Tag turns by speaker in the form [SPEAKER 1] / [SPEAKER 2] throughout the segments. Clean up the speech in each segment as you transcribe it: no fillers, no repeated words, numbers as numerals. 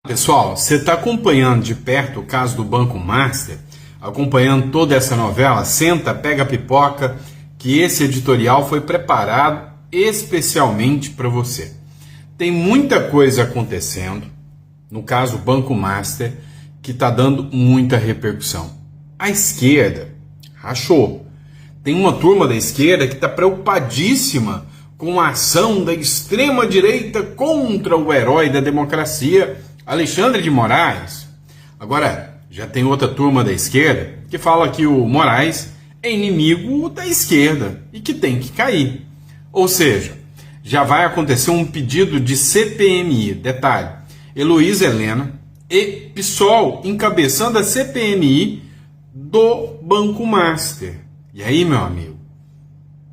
[SPEAKER 1] Pessoal, você está acompanhando de perto o caso do Banco Master, acompanhando toda essa novela? Senta, pega a pipoca, que esse editorial foi preparado especialmente para você. Tem muita coisa acontecendo, no caso Banco Master, que está dando muita repercussão. A esquerda rachou. Tem uma turma da esquerda que está preocupadíssima com a ação da extrema-direita contra o herói da democracia, Alexandre de Moraes. Agora, já tem outra turma da esquerda que fala que o Moraes é inimigo da esquerda e que tem que cair. Ou seja, já vai acontecer um pedido de CPMI. Detalhe, Heloísa Helena e PSOL encabeçando a CPMI do Banco Master. E aí, meu amigo?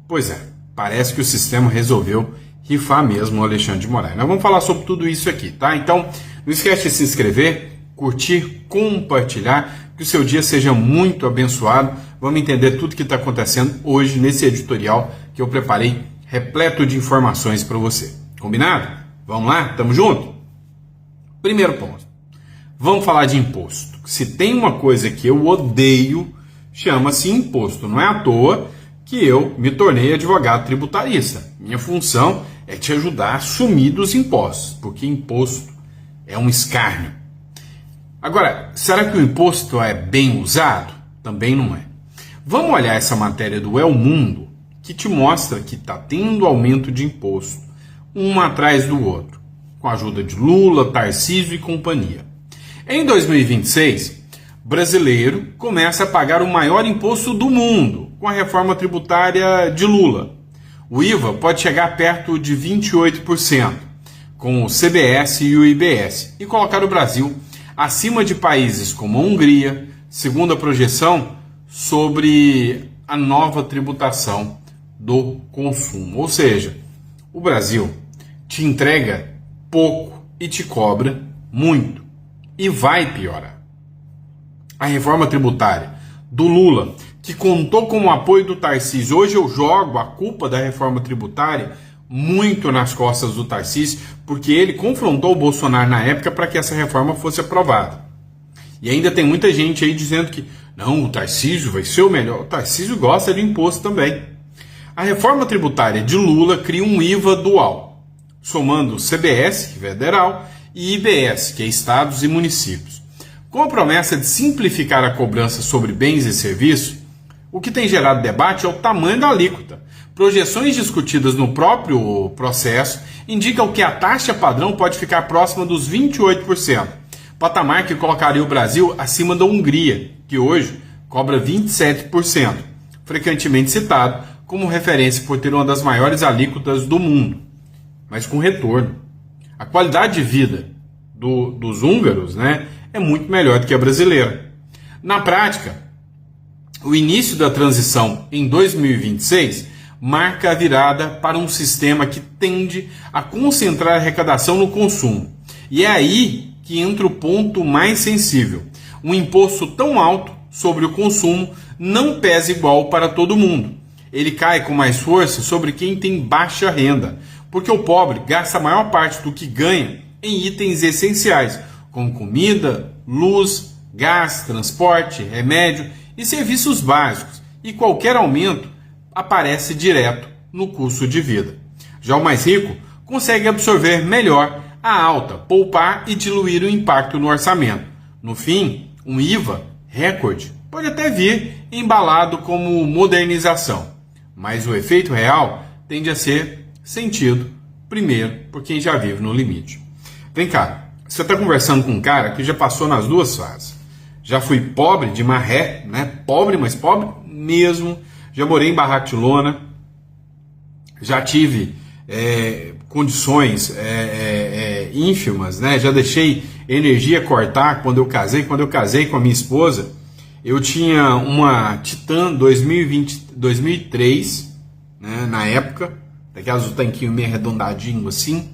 [SPEAKER 1] Pois é, parece que o sistema resolveu rifar mesmo o Alexandre de Moraes. Nós vamos falar sobre tudo isso aqui, tá? Então, não esquece de se inscrever, curtir, compartilhar, que o seu dia seja muito abençoado. Vamos entender tudo que está acontecendo hoje nesse editorial que eu preparei, repleto de informações para você. Combinado? Vamos lá? Tamo junto? Primeiro ponto. Vamos falar de imposto. Se tem uma coisa que eu odeio, chama-se imposto. Não é à toa que eu me tornei advogado tributarista. Minha função é te ajudar a assumir dos impostos, porque imposto é um escárnio. Agora, será que o imposto é bem usado? Também não é. Vamos olhar essa matéria do El Mundo, que te mostra que está tendo aumento de imposto, um atrás do outro, com a ajuda de Lula, Tarcísio e companhia. Em 2026, brasileiro começa a pagar o maior imposto do mundo, com a reforma tributária de Lula. O IVA pode chegar perto de 28%, com o CBS e o IBS, e colocar o Brasil acima de países como a Hungria, segundo a projeção sobre a nova tributação do consumo. Ou seja, o Brasil te entrega pouco e te cobra muito, e vai piorar. A reforma tributária do Lula, que contou com o apoio do Tarcísio, hoje eu jogo a culpa da reforma tributária muito nas costas do Tarcísio, porque ele confrontou o Bolsonaro na época para que essa reforma fosse aprovada. E ainda tem muita gente aí dizendo que não, o Tarcísio vai ser o melhor. O Tarcísio gosta de imposto também. A reforma tributária de Lula cria um IVA dual, somando o CBS, que é federal, e IBS, que é estados e municípios. Com a promessa de simplificar a cobrança sobre bens e serviços, o que tem gerado debate é o tamanho da alíquota. Projeções discutidas no próprio processo indicam que a taxa padrão pode ficar próxima dos 28%, patamar que colocaria o Brasil acima da Hungria, que hoje cobra 27%, frequentemente citado como referência por ter uma das maiores alíquotas do mundo, mas com retorno. A qualidade de vida dos húngaros, é muito melhor do que a brasileira. Na prática, o início da transição em 2026 marca a virada para um sistema que tende a concentrar a arrecadação no consumo. E é aí que entra o ponto mais sensível. Um imposto tão alto sobre o consumo não pesa igual para todo mundo. Ele cai com mais força sobre quem tem baixa renda, porque o pobre gasta a maior parte do que ganha em itens essenciais, como comida, luz, gás, transporte, remédio e serviços básicos, e qualquer aumento aparece direto no custo de vida. Já o mais rico consegue absorver melhor a alta, poupar e diluir o impacto no orçamento. No fim, um IVA recorde pode até vir embalado como modernização, mas o efeito real tende a ser sentido primeiro por quem já vive no limite. Vem cá, você está conversando com um cara que já passou nas duas fases. Já fui pobre de maré, pobre, mas pobre mesmo. Já morei em barraco de lona, já tive condições ínfimas, já deixei energia cortar quando eu casei. Quando eu casei com a minha esposa, eu tinha uma Titan 2003, na época, daquelas do tanquinho meio arredondadinho assim,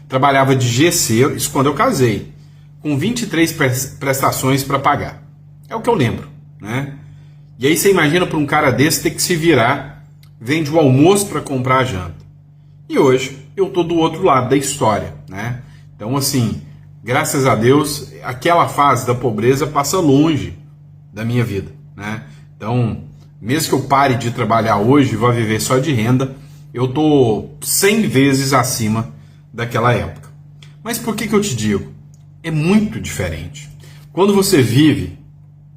[SPEAKER 1] trabalhava de GC, isso quando eu casei, com 23 prestações para pagar. É o que eu lembro, E aí você imagina para um cara desse ter que se virar, vende o almoço para comprar a janta. E hoje eu estou do outro lado da história, Então, assim, graças a Deus, aquela fase da pobreza passa longe da minha vida, né? Então, mesmo que eu pare de trabalhar hoje e vá viver só de renda, eu tô 100 vezes acima daquela época. Mas por que eu te digo? É muito diferente. Quando você vive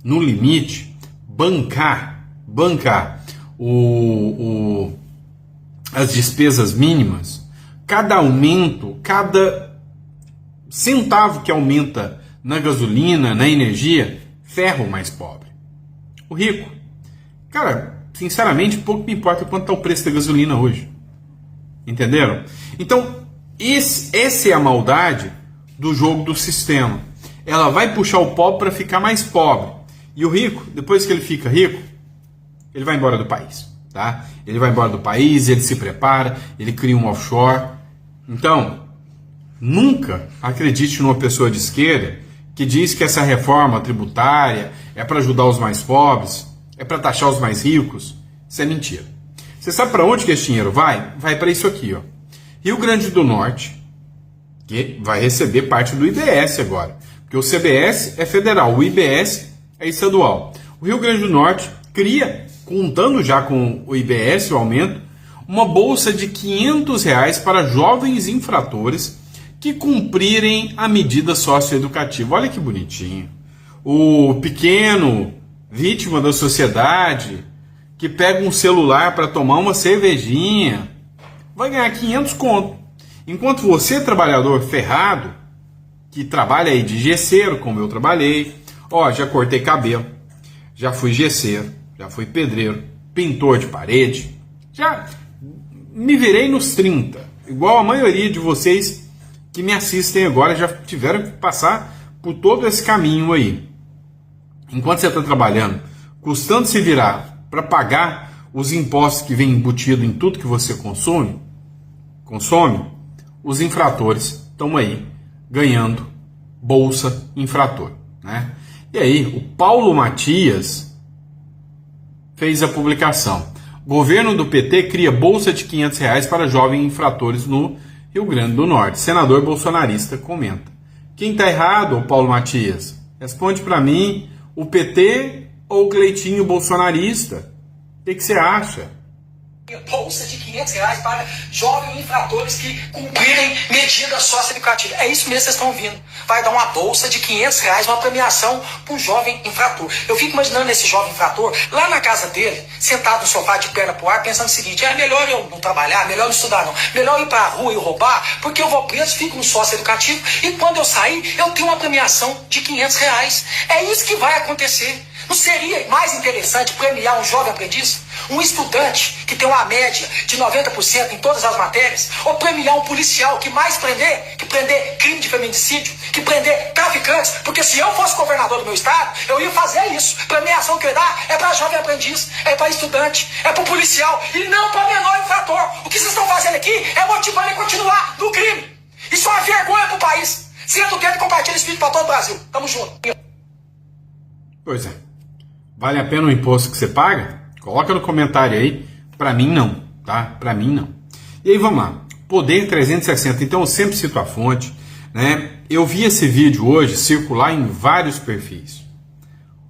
[SPEAKER 1] no limite, bancar as despesas mínimas, cada aumento, cada centavo que aumenta na gasolina, na energia, ferra o mais pobre. O rico, cara, sinceramente, pouco me importa quanto está o preço da gasolina hoje. Entenderam? Então, essa é a maldade do jogo do sistema. Ela vai puxar o pobre para ficar mais pobre. E o rico, depois que ele fica rico, ele vai embora do país. Tá? Ele vai embora do país, ele se prepara, ele cria um offshore. Então, nunca acredite numa pessoa de esquerda que diz que essa reforma tributária é para ajudar os mais pobres, é para taxar os mais ricos. Isso é mentira. Você sabe para onde que esse dinheiro vai? Vai para isso aqui, ó. Rio Grande do Norte, que vai receber parte do IBS agora, porque o CBS é federal, o IBS é estadual. O Rio Grande do Norte cria, contando já com o IBS, o aumento, uma bolsa de R$500 para jovens infratores que cumprirem a medida socioeducativa. Olha que bonitinho. O pequeno vítima da sociedade que pega um celular para tomar uma cervejinha vai ganhar 500 conto. Enquanto você, trabalhador ferrado, que trabalha aí de gesseiro, como eu trabalhei, já cortei cabelo, já fui gesseiro, já fui pedreiro, pintor de parede, já me virei nos 30, igual a maioria de vocês que me assistem agora já tiveram que passar por todo esse caminho aí. Enquanto você está trabalhando, custando se virar para pagar os impostos que vêm embutido em tudo que você consome, os infratores estão aí ganhando bolsa infrator, né? E aí, o Paulo Matias fez a publicação. Governo do PT cria bolsa de R$500 para jovens infratores no Rio Grande do Norte. Senador bolsonarista comenta. Quem está errado, Paulo Matias? Responde para mim, o PT ou o Cleitinho bolsonarista? O que você acha?
[SPEAKER 2] Bolsa de R$500 para jovens infratores que cumprirem medidas socioeducativas. É isso mesmo que vocês estão ouvindo. Vai dar uma bolsa de R$500, uma premiação para um jovem infrator. Eu fico imaginando esse jovem infrator lá na casa dele, sentado no sofá de perna pro ar, pensando o seguinte: é melhor eu não trabalhar, melhor não estudar não, melhor ir para a rua e roubar, porque eu vou preso, fico no socioeducativo e quando eu sair, eu tenho uma premiação de R$500. É isso que vai acontecer. Não seria mais interessante premiar um jovem aprendiz? Um estudante que tem uma média de 90% em todas as matérias? Ou premiar um policial que prender crime de feminicídio, que prender traficantes? Porque se eu fosse governador do meu estado, eu ia fazer isso. Premiação que eu ia dar é para jovem aprendiz, é para estudante, é para policial e não para menor infrator. O que vocês estão fazendo aqui é motivando ele a continuar no crime. Isso é uma vergonha para o país. Senta o dedo e compartilha esse vídeo para todo o Brasil. Tamo junto.
[SPEAKER 1] Pois é. Vale a pena o imposto que você paga? Coloca no comentário aí. Para mim não, tá? Para mim não. E aí vamos lá. Poder 360. Então eu sempre cito a fonte, né? Eu vi esse vídeo hoje circular em vários perfis.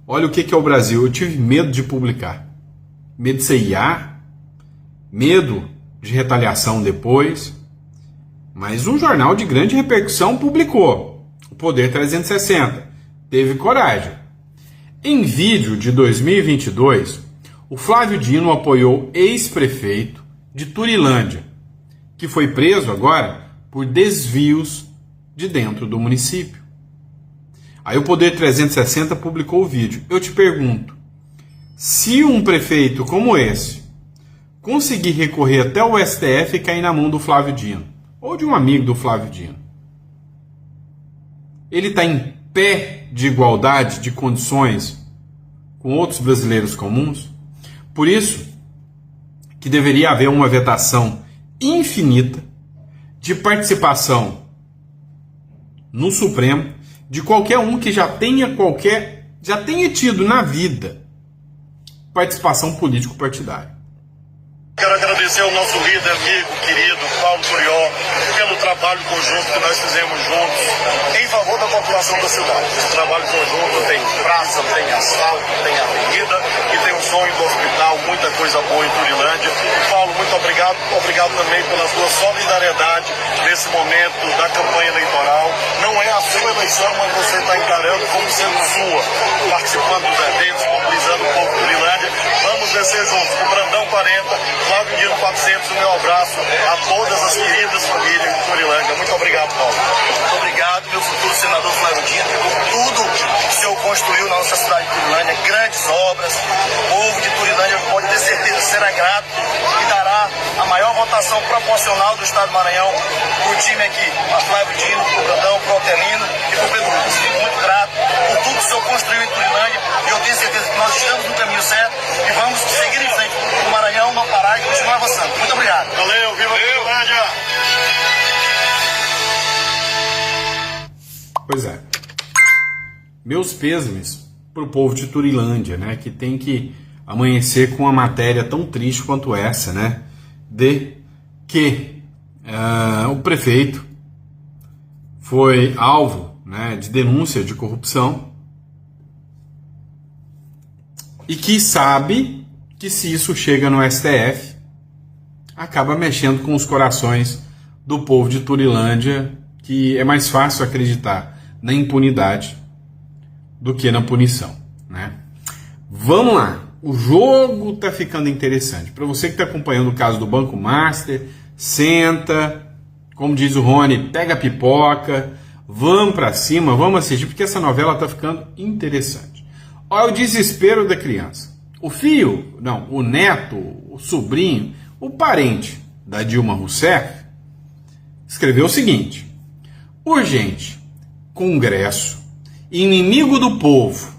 [SPEAKER 1] Olha o que é o Brasil. Eu tive medo de publicar. Medo de ser IA, medo de retaliação depois. Mas um jornal de grande repercussão publicou. O Poder 360. Teve coragem. Em vídeo de 2022, o Flávio Dino apoiou ex-prefeito de Turilândia, que foi preso agora por desvios de dentro do município. Aí o Poder 360 publicou o vídeo. Eu te pergunto, se um prefeito como esse conseguir recorrer até o STF e cair na mão do Flávio Dino, ou de um amigo do Flávio Dino, ele está em pé de igualdade de condições com outros brasileiros comuns? Por isso que deveria haver uma vetação infinita de participação no Supremo de qualquer um que já tenha tido na vida participação político-partidária.
[SPEAKER 3] Quero agradecer ao nosso líder, amigo, querido, Paulo Curió, pelo trabalho conjunto que nós fizemos juntos em favor da população da cidade. Esse trabalho conjunto tem praça, tem asfalto, tem avenida e tem o sonho do hospital, muita coisa boa em Turilândia. Paulo, muito obrigado. Obrigado também pela sua solidariedade nesse momento da campanha eleitoral. Não é a sua eleição, mas você está encarando como sendo sua, participando dos eventos, mobilizando o povo de Turilândia. Vamos descer juntos. O Brandão 40, Flávio Dino 400, o meu abraço a todas as queridas famílias de Turilândia. Muito obrigado, Paulo. Muito obrigado, meu futuro senador Flávio Dino, por tudo que o senhor construiu na nossa cidade de Turilândia, grandes obras. O povo de Turilândia pode ter certeza, será grato e dará a maior votação proporcional do estado do Maranhão para o time aqui, a Flávio Dino, para o Brandão, para o Otelino e para o Pedro Luz. Fico muito grato por tudo que o senhor construiu em Turilândia e eu tenho certeza que nós estamos no caminho certo e vamos seguir em frente. O Maranhão não parar e continuar avançando. Muito obrigado. Valeu, viva Turilândia!
[SPEAKER 1] Pois é. Meus pêsames pro povo de Turilândia, né? Que tem que amanhecer com uma matéria tão triste quanto essa, né? De que o prefeito foi alvo, né, de denúncia de corrupção e que sabe que se isso chega no STF, acaba mexendo com os corações do povo de Turilândia, que é mais fácil acreditar na impunidade do que na punição, né? Vamos lá, o jogo tá ficando interessante. Para você que está acompanhando o caso do Banco Master, senta, como diz o Rony, pega a pipoca, vamos para cima, vamos assistir, porque essa novela tá ficando interessante. Olha o desespero da criança. O filho, não, o neto, o sobrinho, o parente da Dilma Rousseff escreveu o seguinte: urgente, Congresso, inimigo do povo,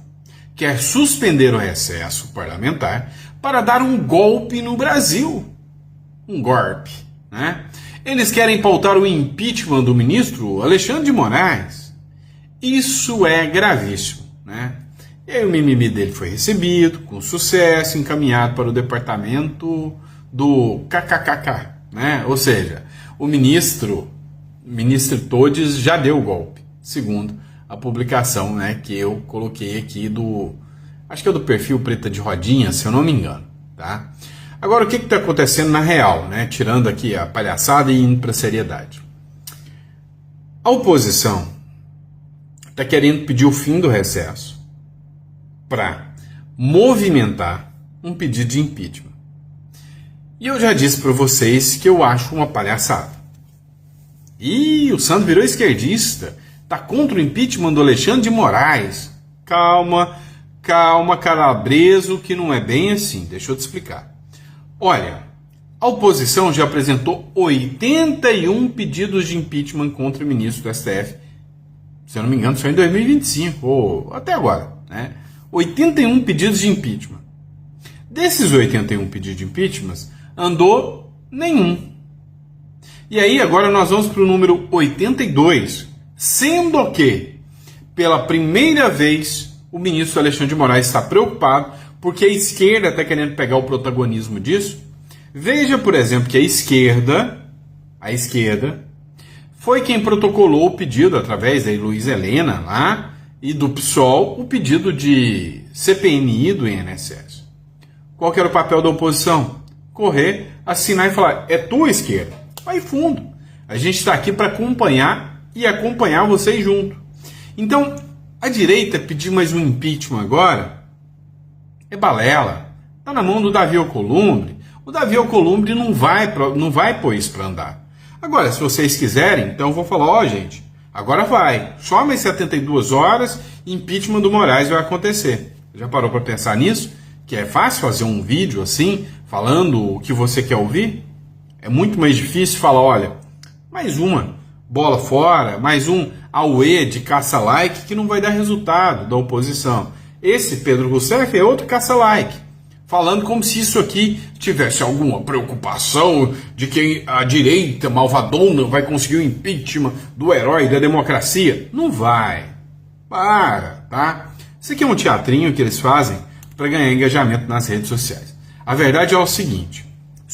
[SPEAKER 1] quer suspender o recesso parlamentar para dar um golpe no Brasil. Um golpe, né? Eles querem pautar o impeachment do ministro Alexandre de Moraes. Isso é gravíssimo, né? E aí o mimimi dele foi recebido com sucesso, encaminhado para o departamento do KKKK, né? Ou seja, o ministro Todes já deu o golpe, segundo a publicação, né, que eu coloquei aqui acho que é do perfil Preta de Rodinha, se eu não me engano, tá? Agora, o que está acontecendo na real, né? Tirando aqui a palhaçada e indo para a seriedade. A oposição está querendo pedir o fim do recesso para movimentar um pedido de impeachment. E eu já disse para vocês que eu acho uma palhaçada. E o Santos virou esquerdista, tá contra o impeachment do Alexandre de Moraes. Calma, Calabreso, que não é bem assim, deixa eu te explicar. Olha, a oposição já apresentou 81 pedidos de impeachment contra o ministro do STF, se eu não me engano, só em 2025, ou até agora, né? 81 pedidos de impeachment. Desses 81 pedidos de impeachment, andou nenhum. E aí agora nós vamos para o número 82, sendo que, pela primeira vez, o ministro Alexandre de Moraes está preocupado porque a esquerda está querendo pegar o protagonismo disso. Veja, por exemplo, que a esquerda foi quem protocolou o pedido, através da Luiz Helena lá, e do PSOL, o pedido de CPMI do INSS. Qual que era o papel da oposição? Correr, assinar e falar, é tua esquerda, vai fundo. A gente está aqui para acompanhar e acompanhar vocês junto. Então, a direita pedir mais um impeachment agora é balela. Está na mão do Davi Alcolumbre. O Davi Alcolumbre não vai pôr isso para andar. Agora, se vocês quiserem, então eu vou falar, ó, gente, agora vai. Só mais 72 horas, impeachment do Moraes vai acontecer. Já parou para pensar nisso? Que é fácil fazer um vídeo assim, falando o que você quer ouvir? É muito mais difícil falar, olha, mais uma bola fora, mais um auê de caça-like que não vai dar resultado da oposição. Esse Pedro Rousseff é outro caça-like, falando como se isso aqui tivesse alguma preocupação de que a direita malvadona vai conseguir o impeachment do herói da democracia. Não vai. Para, tá? Isso aqui é um teatrinho que eles fazem para ganhar engajamento nas redes sociais. A verdade é o seguinte,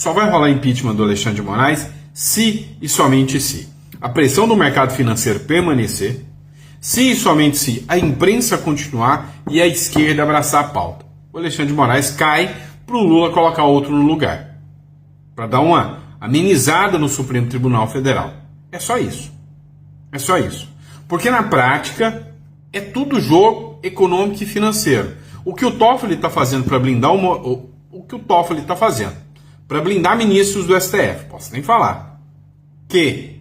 [SPEAKER 1] Só vai rolar impeachment do Alexandre de Moraes se e somente se a pressão do mercado financeiro permanecer, se e somente se a imprensa continuar e a esquerda abraçar a pauta. O Alexandre de Moraes cai para o Lula colocar outro no lugar, para dar uma amenizada no Supremo Tribunal Federal. É só isso. É só isso. Porque na prática é tudo jogo econômico e financeiro. O que o Toffoli está fazendo para blindar o que o Toffoli está fazendo para blindar ministros do STF, posso nem falar, que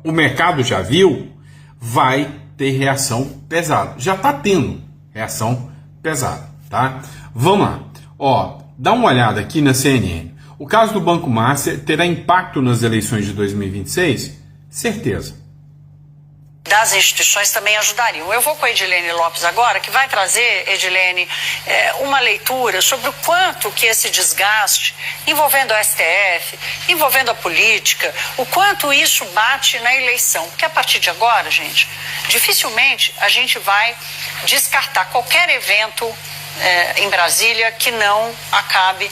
[SPEAKER 1] o mercado já viu, vai ter reação pesada. Já está tendo reação pesada, tá? Vamos lá. Ó, dá uma olhada aqui na CNN. O caso do Banco Master terá impacto nas eleições de 2026? Certeza.
[SPEAKER 4] Das instituições também ajudariam. Eu vou com a Edilene Lopes agora, que vai trazer, Edilene, uma leitura sobre o quanto que esse desgaste, envolvendo a STF, envolvendo a política, o quanto isso bate na eleição. Porque a partir de agora, gente, dificilmente a gente vai descartar qualquer evento em Brasília que não acabe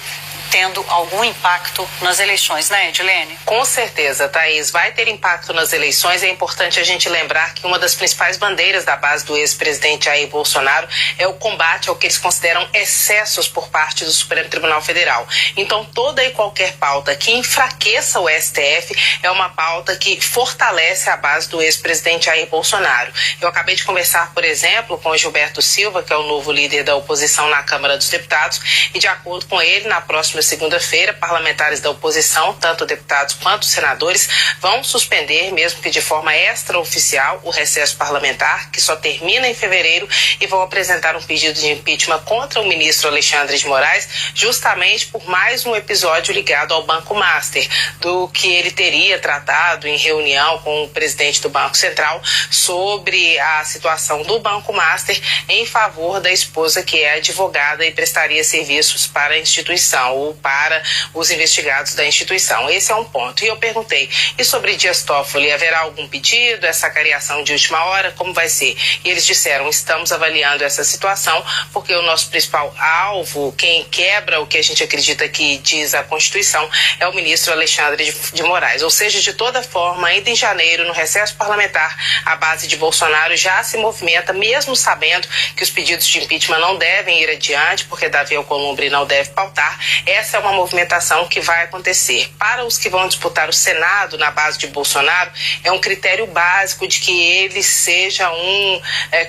[SPEAKER 4] tendo algum impacto nas eleições, né, Edilene?
[SPEAKER 5] Com certeza, Thaís. Vai ter impacto nas eleições. É importante a gente lembrar que uma das principais bandeiras da base do ex-presidente Jair Bolsonaro é o combate ao que eles consideram excessos por parte do Supremo Tribunal Federal. Então, toda e qualquer pauta que enfraqueça o STF é uma pauta que fortalece a base do ex-presidente Jair Bolsonaro. Eu acabei de conversar, por exemplo, com o Gilberto Silva, que é o novo líder da oposição na Câmara dos Deputados, e de acordo com ele, na próxima segunda-feira, parlamentares da oposição, tanto deputados quanto senadores, vão suspender, mesmo que de forma extraoficial, o recesso parlamentar, que só termina em fevereiro, e vão apresentar um pedido de impeachment contra o ministro Alexandre de Moraes, justamente por mais um episódio ligado ao Banco Master, do que ele teria tratado em reunião com o presidente do Banco Central sobre a situação do Banco Master em favor da esposa, que é advogada e prestaria serviços para a instituição, ou para os investigados da instituição. Esse é um ponto. E eu perguntei, e sobre Dias Toffoli, haverá algum pedido, essa cariação de última hora, como vai ser? E eles disseram, estamos avaliando essa situação, porque o nosso principal alvo, quem quebra o que a gente acredita que diz a Constituição, é o ministro Alexandre de Moraes. Ou seja, de toda forma, ainda em janeiro, no recesso parlamentar, a base de Bolsonaro já se movimenta, mesmo sabendo que os pedidos de impeachment não devem ir adiante, porque Davi Alcolumbre não deve pautar. Essa é uma movimentação que vai acontecer. Para os que vão disputar o Senado na base de Bolsonaro, é um critério básico de que ele seja um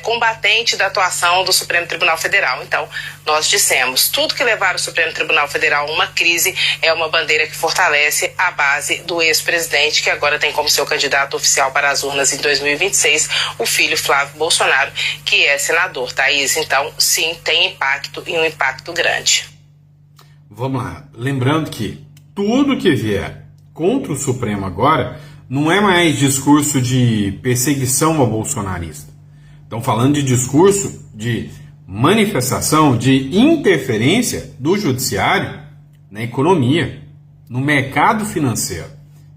[SPEAKER 5] combatente da atuação do Supremo Tribunal Federal. Então, nós dissemos, tudo que levar o Supremo Tribunal Federal a uma crise é uma bandeira que fortalece a base do ex-presidente, que agora tem como seu candidato oficial para as urnas em 2026, o filho Flávio Bolsonaro, que é senador, Thaís. Então, sim, tem impacto e um impacto grande.
[SPEAKER 1] Vamos lá. Lembrando que tudo que vier contra o Supremo agora não é mais discurso de perseguição ao bolsonarista. Estão falando de discurso de manifestação, de interferência do judiciário na economia, no mercado financeiro.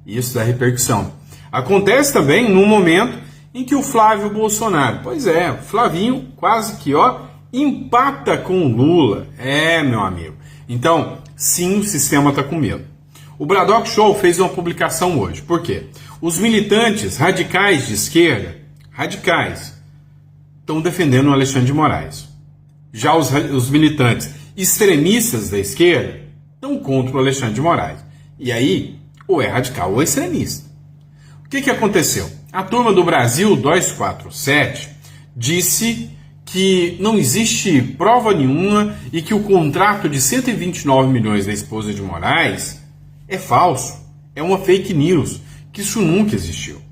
[SPEAKER 1] Isso dá repercussão. Acontece também no momento em que o Flávio Bolsonaro, pois é, o Flavinho quase que empata com o Lula. É, meu amigo. Então, sim, o sistema está com medo. O Braddock Show fez uma publicação hoje. Por quê? Os militantes radicais de esquerda, estão defendendo o Alexandre de Moraes. Já os militantes extremistas da esquerda estão contra o Alexandre de Moraes. E aí, ou é radical ou é extremista. O que aconteceu? A turma do Brasil 247 disse que não existe prova nenhuma e que o contrato de 129 milhões da esposa de Moraes é falso, é uma fake news, que isso nunca existiu.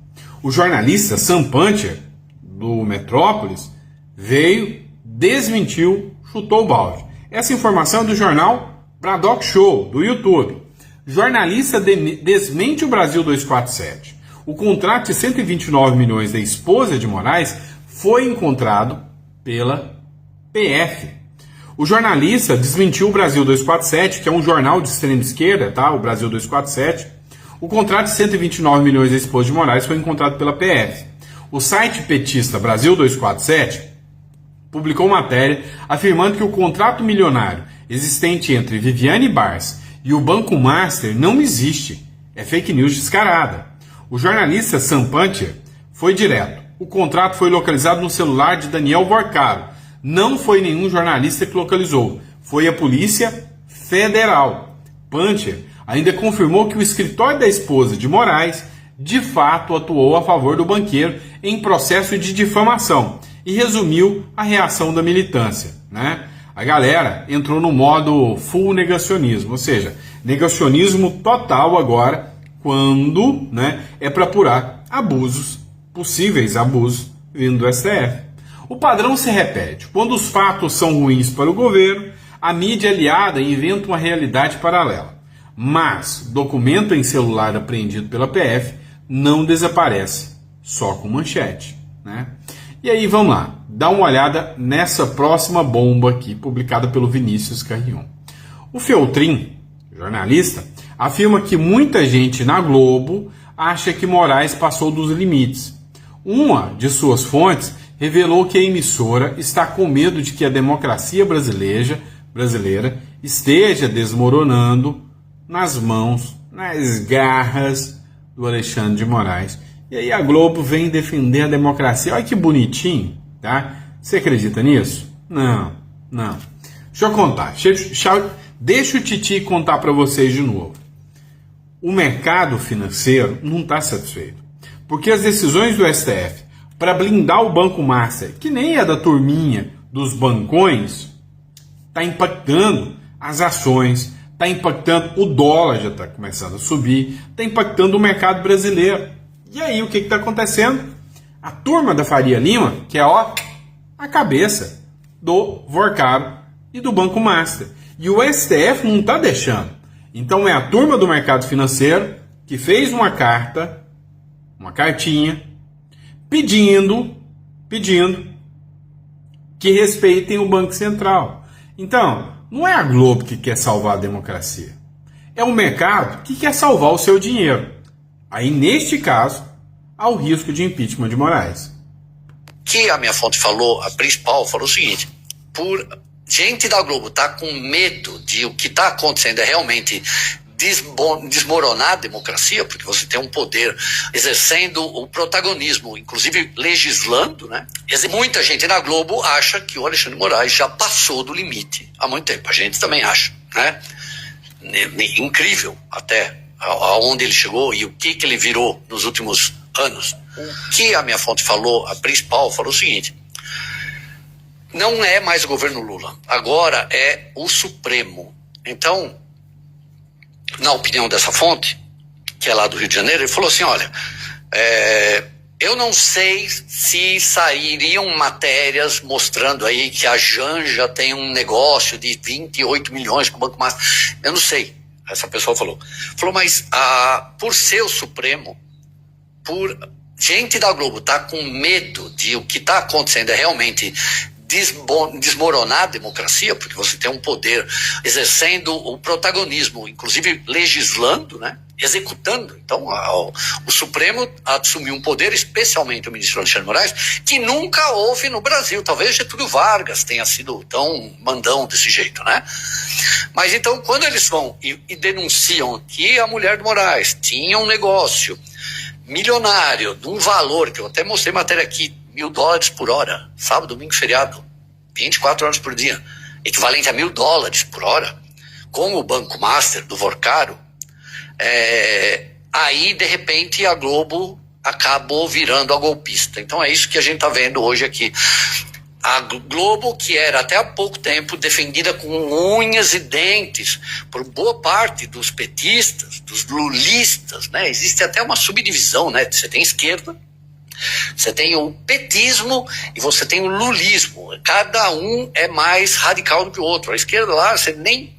[SPEAKER 1] O jornalista Sam Puncher, do Metrópolis, veio, desmentiu, chutou o balde. Essa informação é do jornal Braddock Show, do YouTube. Jornalista desmente o Brasil 247. O contrato de 129 milhões da esposa de Moraes foi encontrado pela PF. O jornalista desmentiu o Brasil 247, que é um jornal de extrema esquerda, tá? O Brasil 247. O contrato de 129 milhões da esposa de Moraes foi encontrado pela PF. O site petista Brasil 247 publicou matéria afirmando que o contrato milionário existente entre Viviane Bars E o Banco Master não existe. É fake news descarada. O jornalista Sam Puncher foi direto. O contrato foi localizado no celular de Daniel Vorcaro. Não foi nenhum jornalista que localizou. Foi a Polícia Federal. Puncher ainda confirmou que o escritório da esposa de Moraes de fato atuou a favor do banqueiro em processo de difamação e resumiu a reação da militância, né? A galera entrou no modo full negacionismo, ou seja, negacionismo total agora quando, né, é para apurar abusos, possíveis abusos vindo do STF. O padrão se repete. Quando os fatos são ruins para o governo, a mídia aliada inventa uma realidade paralela. Mas documento em celular apreendido pela PF não desaparece só com manchete, né? E aí vamos lá, dá uma olhada nessa próxima bomba aqui, publicada pelo Vinícius Carrion. O Feltrin, jornalista, afirma que muita gente na Globo acha que Moraes passou dos limites. Uma de suas fontes revelou que a emissora está com medo de que a democracia brasileira esteja desmoronando nas mãos, nas garras do Alexandre de Moraes. E aí a Globo vem defender a democracia. Olha que bonitinho, tá? Você acredita nisso? Não. Deixa eu contar. Deixa o Titi contar para vocês de novo. O mercado financeiro não está satisfeito. Porque as decisões do STF para blindar o Banco Master, que nem é da turminha dos bancões, está impactando as ações, está impactando o dólar, já está começando a subir, está impactando o mercado brasileiro. E aí o que está acontecendo? A turma da Faria Lima, que é a cabeça do Vorcaro e do Banco Master. E o STF não está deixando. Então é a turma do mercado financeiro que fez uma cartinha, pedindo que respeitem o Banco Central. Então, não é a Globo que quer salvar a democracia. É o mercado que quer salvar o seu dinheiro. Aí, neste caso, há o risco de impeachment de Moraes.
[SPEAKER 6] Que a minha fonte falou, a principal, falou o seguinte: por gente da Globo tá com medo de o que está acontecendo é realmente desmoronar a democracia, porque você tem um poder exercendo o protagonismo, inclusive legislando, né? Muita gente na Globo acha que o Alexandre de Moraes já passou do limite há muito tempo. A gente também acha, né? Incrível até aonde ele chegou e o que ele virou nos últimos anos. O que a minha fonte falou, a principal, falou o seguinte: não é mais o governo Lula, agora é o Supremo. Então, na opinião dessa fonte, que é lá do Rio de Janeiro, ele falou assim: olha, eu não sei se sairiam matérias mostrando aí que a Janja tem um negócio de 28 milhões com o Banco Master. Eu não sei. Essa pessoa falou, mas por ser o Supremo, por gente da Globo tá com medo de o que está acontecendo é realmente desmoronar a democracia, porque você tem um poder exercendo o protagonismo, inclusive legislando, né? Executando. Então, o Supremo assumiu um poder, especialmente o ministro Alexandre de Moraes, que nunca houve no Brasil. Talvez Getúlio Vargas tenha sido tão mandão desse jeito, né? Mas então, quando eles vão e denunciam que a mulher do Moraes tinha um negócio milionário, de um valor, que eu até mostrei matéria aqui, $1.000 por hora, sábado, domingo, feriado, 24 horas por dia, equivalente a $1.000 por hora, com o Banco Master do Vorcaro, aí de repente a Globo acabou virando a golpista. Então é isso que a gente está vendo hoje aqui. A Globo, que era até há pouco tempo defendida com unhas e dentes por boa parte dos petistas, dos lulistas, né? Existe até uma subdivisão, né? Você tem esquerda, você tem o petismo e você tem o lulismo. Cada um é mais radical do que o outro. A esquerda lá, você nem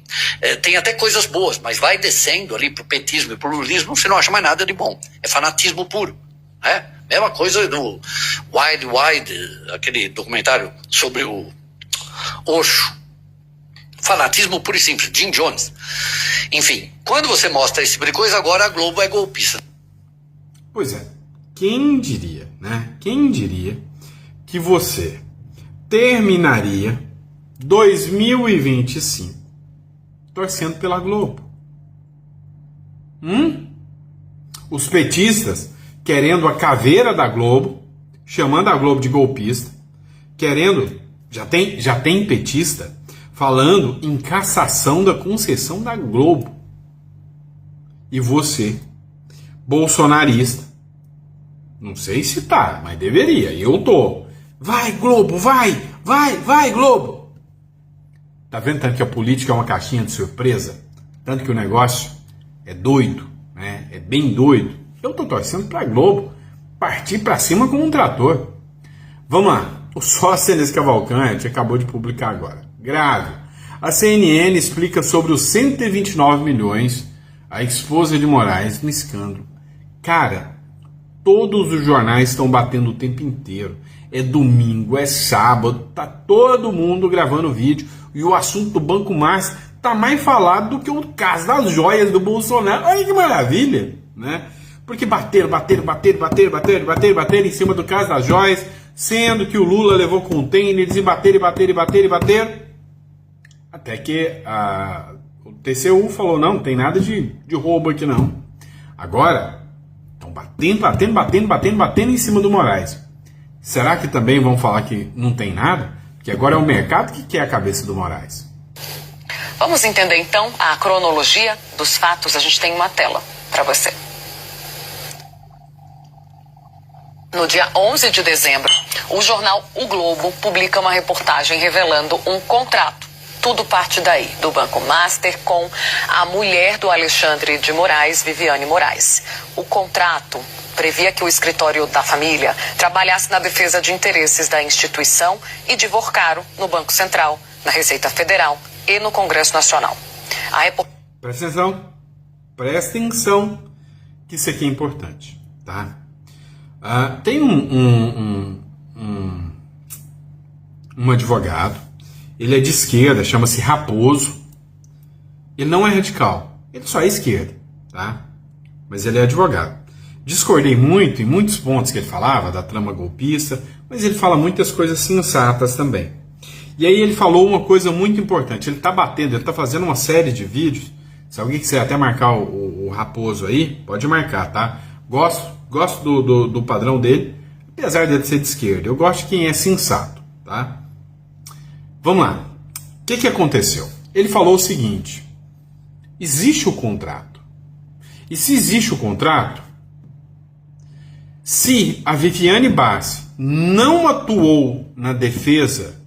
[SPEAKER 6] tem até coisas boas, mas vai descendo ali pro petismo e pro lulismo, você não acha mais nada de bom. É fanatismo puro, né? Mesma coisa do Wide, aquele documentário sobre o Osho. Fanatismo puro e simples, Jim Jones. Enfim, quando você mostra esse tipo de coisa, agora a Globo é golpista.
[SPEAKER 1] Pois é. Quem diria, né? Quem diria que você terminaria 2025 torcendo pela Globo? Os petistas querendo a caveira da Globo, chamando a Globo de golpista, querendo, já tem petista falando em cassação da concessão da Globo. E você, bolsonarista, não sei se tá, mas deveria, eu tô. Vai, Globo, vai Globo. Tá vendo tanto que a política é uma caixinha de surpresa? Tanto que o negócio é doido, né? É bem doido. Eu tô torcendo pra Globo partir pra cima como um trator. Vamos lá. O Sóstenes Cavalcante acabou de publicar agora. Grave. A CNN explica sobre os 129 milhões a esposa de Moraes no escândalo. Cara, todos os jornais estão batendo o tempo inteiro. É domingo, é sábado, tá todo mundo gravando vídeo. E o assunto do Banco Master tá mais falado do que o caso das joias do Bolsonaro. Olha que maravilha, né? Porque bateram em cima do caso das joias, sendo que o Lula levou containers e bateram. Até que o TCU falou, não tem nada de roubo aqui não. Agora, estão batendo em cima do Moraes. Será que também vão falar que não tem nada? Porque agora é o mercado que quer a cabeça do Moraes.
[SPEAKER 7] Vamos entender então a cronologia dos fatos. A gente tem uma tela para você. No dia 11 de dezembro, o jornal O Globo publica uma reportagem revelando um contrato. Tudo parte daí, do Banco Master com a mulher do Alexandre de Moraes, Viviane Moraes. O contrato previa que o escritório da família trabalhasse na defesa de interesses da instituição e de Vorcaro no Banco Central, na Receita Federal e no Congresso Nacional.
[SPEAKER 1] Presta atenção, que isso aqui é importante, tá? Tem um advogado, ele é de esquerda, chama-se Raposo. Ele não é radical, ele só é esquerda, tá? Mas ele é advogado. Discordei muito em muitos pontos que ele falava, da trama golpista, mas ele fala muitas coisas sensatas também. E aí ele falou uma coisa muito importante, ele está fazendo uma série de vídeos, se alguém quiser até marcar o Raposo aí, pode marcar, tá? Gosto do padrão dele, apesar dele ser de esquerda, eu gosto de quem é sensato, tá? Vamos lá, o que aconteceu? Ele falou o seguinte, existe o contrato, e se existe o contrato, se a Viviane Bassi não atuou na defesa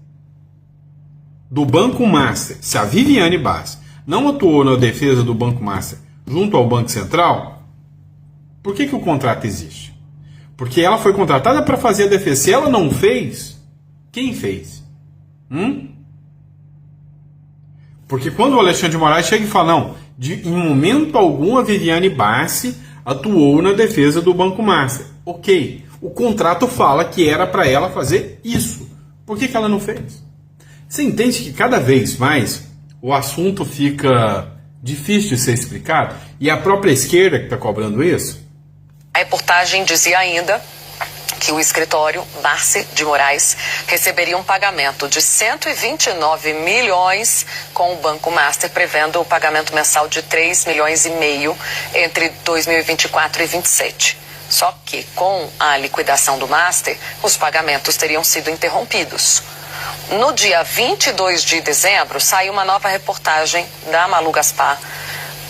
[SPEAKER 1] do Banco Master, se a Viviane Bassi não atuou na defesa do Banco Master junto ao Banco Central, por que o contrato existe? Porque ela foi contratada para fazer a defesa. Se ela não fez, quem fez? Porque quando o Alexandre de Moraes chega e fala, não, em momento algum a Viviane Bassi atuou na defesa do Banco Master. Ok, o contrato fala que era para ela fazer isso. Por que ela não fez? Você entende que cada vez mais o assunto fica difícil de ser explicado? E a própria esquerda que está cobrando isso?
[SPEAKER 7] A reportagem dizia ainda que o escritório Bassi de Moraes receberia um pagamento de 129 milhões com o Banco Master, prevendo o pagamento mensal de 3,5 milhões entre 2024 e 2027. Só que, com a liquidação do Master, os pagamentos teriam sido interrompidos. No dia 22 de dezembro, saiu uma nova reportagem da Malu Gaspar,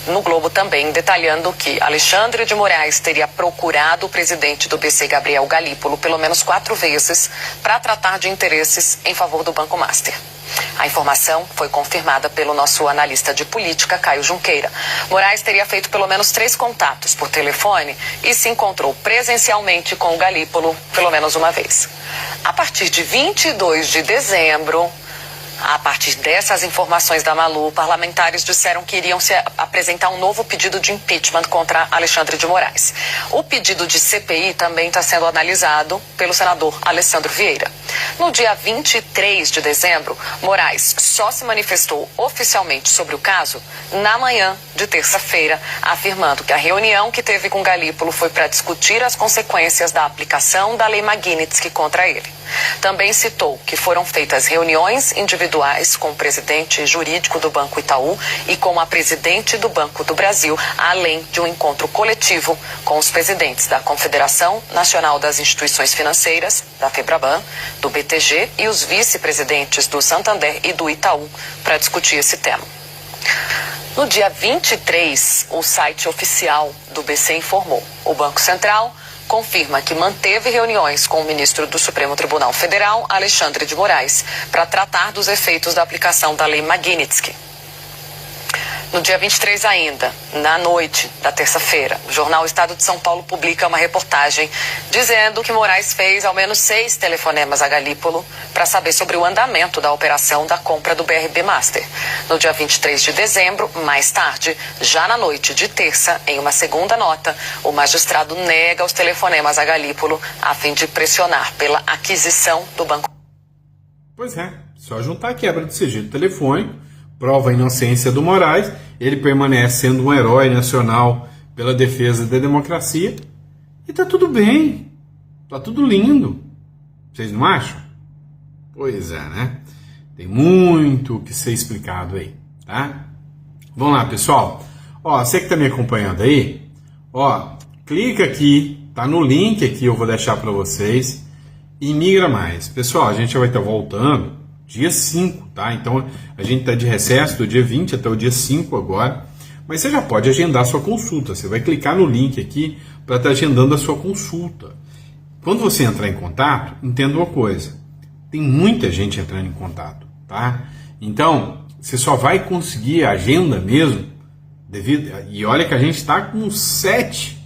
[SPEAKER 7] no Globo também, detalhando que Alexandre de Moraes teria procurado o presidente do BC, Gabriel Galípolo, pelo menos 4 vezes, para tratar de interesses em favor do Banco Master. A informação foi confirmada pelo nosso analista de política, Caio Junqueira. Moraes teria feito pelo menos 3 contatos por telefone e se encontrou presencialmente com o Galípolo pelo menos uma vez. A partir de 22 de dezembro, a partir dessas informações da Malu, parlamentares disseram que iriam apresentar um novo pedido de impeachment contra Alexandre de Moraes. O pedido de CPI também está sendo analisado pelo senador Alessandro Vieira. No dia 23 de dezembro, Moraes só se manifestou oficialmente sobre o caso na manhã de terça-feira, afirmando que a reunião que teve com Galípolo foi para discutir as consequências da aplicação da Lei Magnitsky contra ele. Também citou que foram feitas reuniões individuais com o presidente jurídico do Banco Itaú e com a presidente do Banco do Brasil, além de um encontro coletivo com os presidentes da Confederação Nacional das Instituições Financeiras, da FEBRABAN, do BTG e os vice-presidentes do Santander e do Itaú para discutir esse tema. No dia 23, o site oficial do BC informou: o Banco Central confirma que manteve reuniões com o ministro do Supremo Tribunal Federal, Alexandre de Moraes, para tratar dos efeitos da aplicação da Lei Magnitsky. No dia 23 ainda, na noite da terça-feira, o jornal Estado de São Paulo publica uma reportagem dizendo que Moraes fez ao menos 6 telefonemas a Galípolo para saber sobre o andamento da operação da compra do BRB Master. No dia 23 de dezembro, mais tarde, já na noite de terça, em uma segunda nota, o magistrado nega os telefonemas a Galípolo a fim de pressionar pela aquisição do banco.
[SPEAKER 1] Pois é, só juntar a quebra de sigilo telefônico, prova a inocência do Moraes, ele permanece sendo um herói nacional pela defesa da democracia e tá tudo bem, tá tudo lindo. Vocês não acham? Pois é, né? Tem muito o que ser explicado aí, tá? Vamos lá, pessoal. Ó, você que tá me acompanhando aí, ó, clica aqui, tá no link aqui, eu vou deixar para vocês, e migra mais. Pessoal, a gente já vai estar voltando dia 5, tá? Então, a gente está de recesso do dia 20 até o dia 5 agora, mas você já pode agendar a sua consulta. Você vai clicar no link aqui para estar agendando a sua consulta. Quando você entrar em contato, entenda uma coisa: tem muita gente entrando em contato, tá? Então, você só vai conseguir a agenda mesmo e olha que a gente está com 7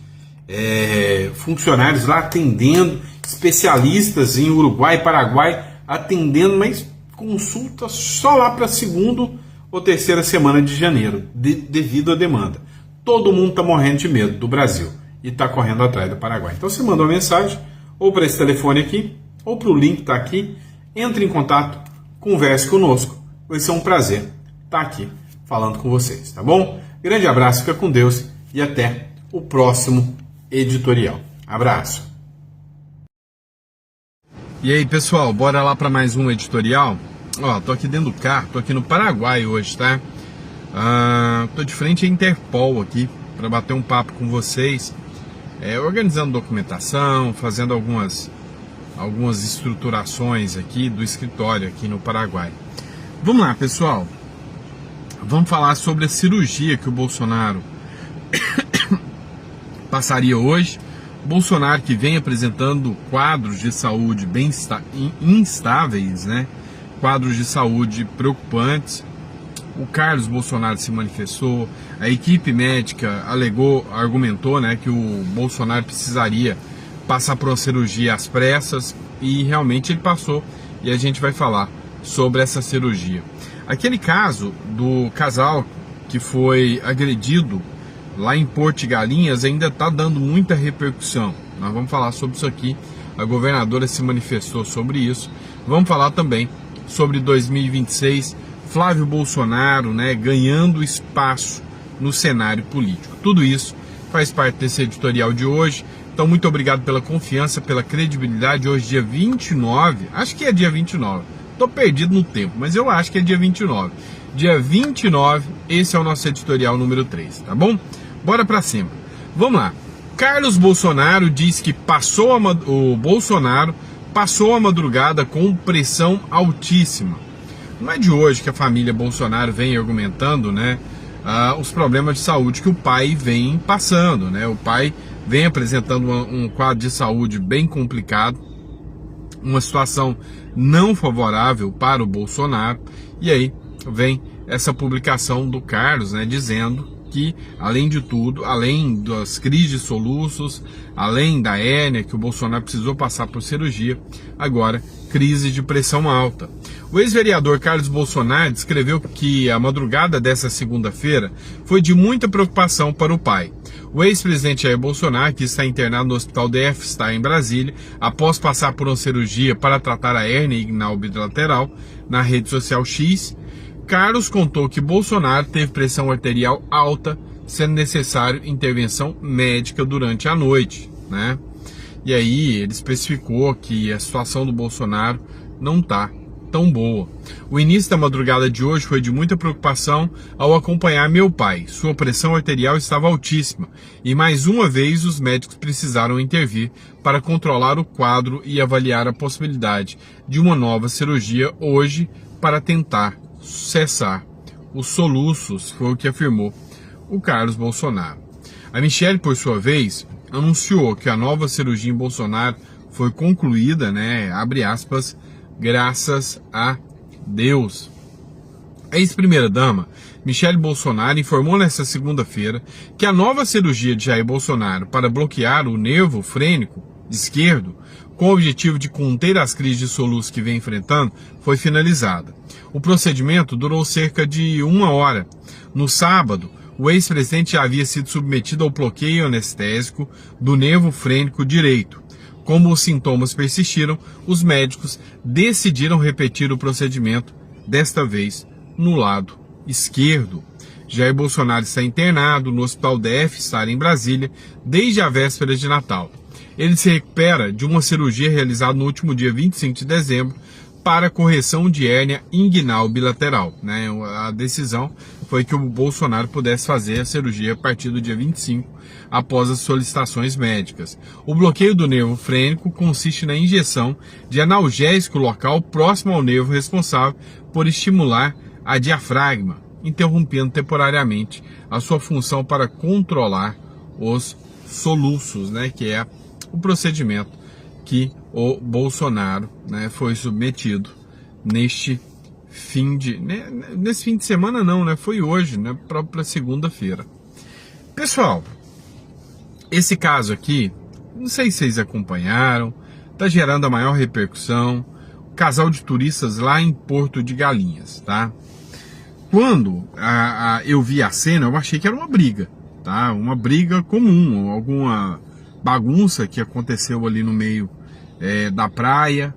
[SPEAKER 1] funcionários lá atendendo, especialistas em Uruguai e Paraguai atendendo, mas consulta só lá para a 2ª ou 3ª semana de janeiro, devido à demanda. Todo mundo está morrendo de medo do Brasil e está correndo atrás do Paraguai. Então você manda uma mensagem ou para esse telefone aqui, ou para o link que está aqui, entre em contato, converse conosco. Vai ser um prazer estar aqui falando com vocês, tá bom? Grande abraço, fica com Deus e até o próximo editorial. Abraço! E aí, pessoal, bora lá para mais um editorial? Ó, tô aqui dentro do carro, tô aqui no Paraguai hoje, tá? Tô de frente à Interpol aqui para bater um papo com vocês, organizando documentação, fazendo algumas estruturações aqui do escritório aqui no Paraguai. Vamos lá, pessoal. Vamos falar sobre a cirurgia que o Bolsonaro passaria hoje. Bolsonaro, que vem apresentando quadros de saúde bem instáveis, né? Quadros de saúde preocupantes. O Carlos Bolsonaro se manifestou, a equipe médica argumentou, né, que o Bolsonaro precisaria passar por uma cirurgia às pressas, e realmente ele passou, e a gente vai falar sobre essa cirurgia. Aquele caso do casal que foi agredido lá em Porto de Galinhas ainda está dando muita repercussão. Nós vamos falar sobre isso aqui. A governadora se manifestou sobre isso. Vamos falar também sobre 2026, Flávio Bolsonaro, né, ganhando espaço no cenário político. Tudo isso faz parte desse editorial de hoje. Então, muito obrigado pela confiança, pela credibilidade. Hoje, dia 29, acho que é dia 29. Estou perdido no tempo, mas eu acho que é dia 29. Dia 29, esse é o nosso editorial número 3, tá bom? Bora pra cima. Vamos lá. Carlos Bolsonaro diz que o Bolsonaro passou a madrugada com pressão altíssima. Não é de hoje que a família Bolsonaro vem argumentando, né, os problemas de saúde que o pai vem passando, né? O pai vem apresentando um quadro de saúde bem complicado, uma situação não favorável para o Bolsonaro, e aí vem essa publicação do Carlos, né, dizendo que, além de tudo, além das crises de soluços, além da hérnia, que o Bolsonaro precisou passar por cirurgia, agora crise de pressão alta. O ex-vereador Carlos Bolsonaro descreveu que a madrugada dessa segunda-feira foi de muita preocupação para o pai. O ex-presidente Jair Bolsonaro, que está internado no Hospital DF, está em Brasília, após passar por uma cirurgia para tratar a hérnia inguinal bilateral. Na rede social X, Carlos contou que Bolsonaro teve pressão arterial alta, sendo necessário intervenção médica durante a noite, né? E aí ele especificou que a situação do Bolsonaro não está tão boa. O início da madrugada de hoje foi de muita preocupação ao acompanhar meu pai. Sua pressão arterial estava altíssima e mais uma vez os médicos precisaram intervir para controlar o quadro e avaliar a possibilidade de uma nova cirurgia hoje para tentar cessar os soluços, foi o que afirmou o Carlos Bolsonaro. A Michelle, por sua vez, anunciou que a nova cirurgia em Bolsonaro foi concluída, né, abre aspas, graças a Deus. A ex-primeira-dama, Michelle Bolsonaro, informou nesta segunda-feira que a nova cirurgia de Jair Bolsonaro para bloquear o nervo frênico esquerdo, com o objetivo de conter as crises de soluço que vem enfrentando, foi finalizada. O procedimento durou cerca de 1 hora. No sábado, o ex-presidente já havia sido submetido ao bloqueio anestésico do nervo frênico direito. Como os sintomas persistiram, os médicos decidiram repetir o procedimento, desta vez no lado esquerdo. Jair Bolsonaro está internado no Hospital DF Star em Brasília desde a véspera de Natal. Ele se recupera de uma cirurgia realizada no último dia 25 de dezembro para correção de hérnia inguinal bilateral. A decisão foi que o Bolsonaro pudesse fazer a cirurgia a partir do dia 25, após as solicitações médicas. O bloqueio do nervo frênico consiste na injeção de analgésico local próximo ao nervo responsável por estimular a diafragma, interrompendo temporariamente a sua função para controlar os soluços, que é o procedimento que o Bolsonaro, foi submetido nesse fim de semana não, foi hoje, própria segunda-feira. Pessoal, esse caso aqui, não sei se vocês acompanharam, está gerando a maior repercussão. Casal de turistas lá em Porto de Galinhas, tá? Quando eu vi a cena, eu achei que era uma briga, tá? Uma briga comum, alguma bagunça que aconteceu ali no meio da praia.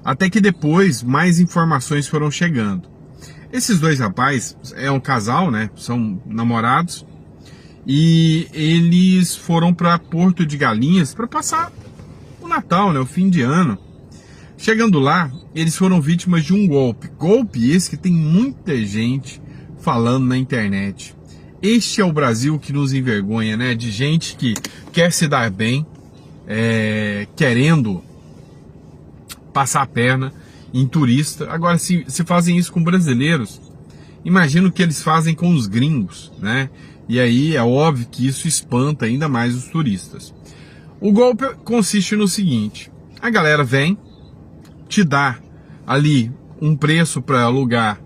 [SPEAKER 1] Até que depois mais informações foram chegando. Esses dois rapazes é um casal, são namorados. E eles foram para Porto de Galinhas para passar o Natal, o fim de ano. Chegando lá, eles foram vítimas de um golpe. Golpe esse que tem muita gente falando na internet. Este é o Brasil que nos envergonha, de gente que quer se dar bem, querendo passar a perna em turista. Agora, se fazem isso com brasileiros, imagina o que eles fazem com os gringos, E aí é óbvio que isso espanta ainda mais os turistas. O golpe consiste no seguinte: a galera vem, te dá ali um preço para alugar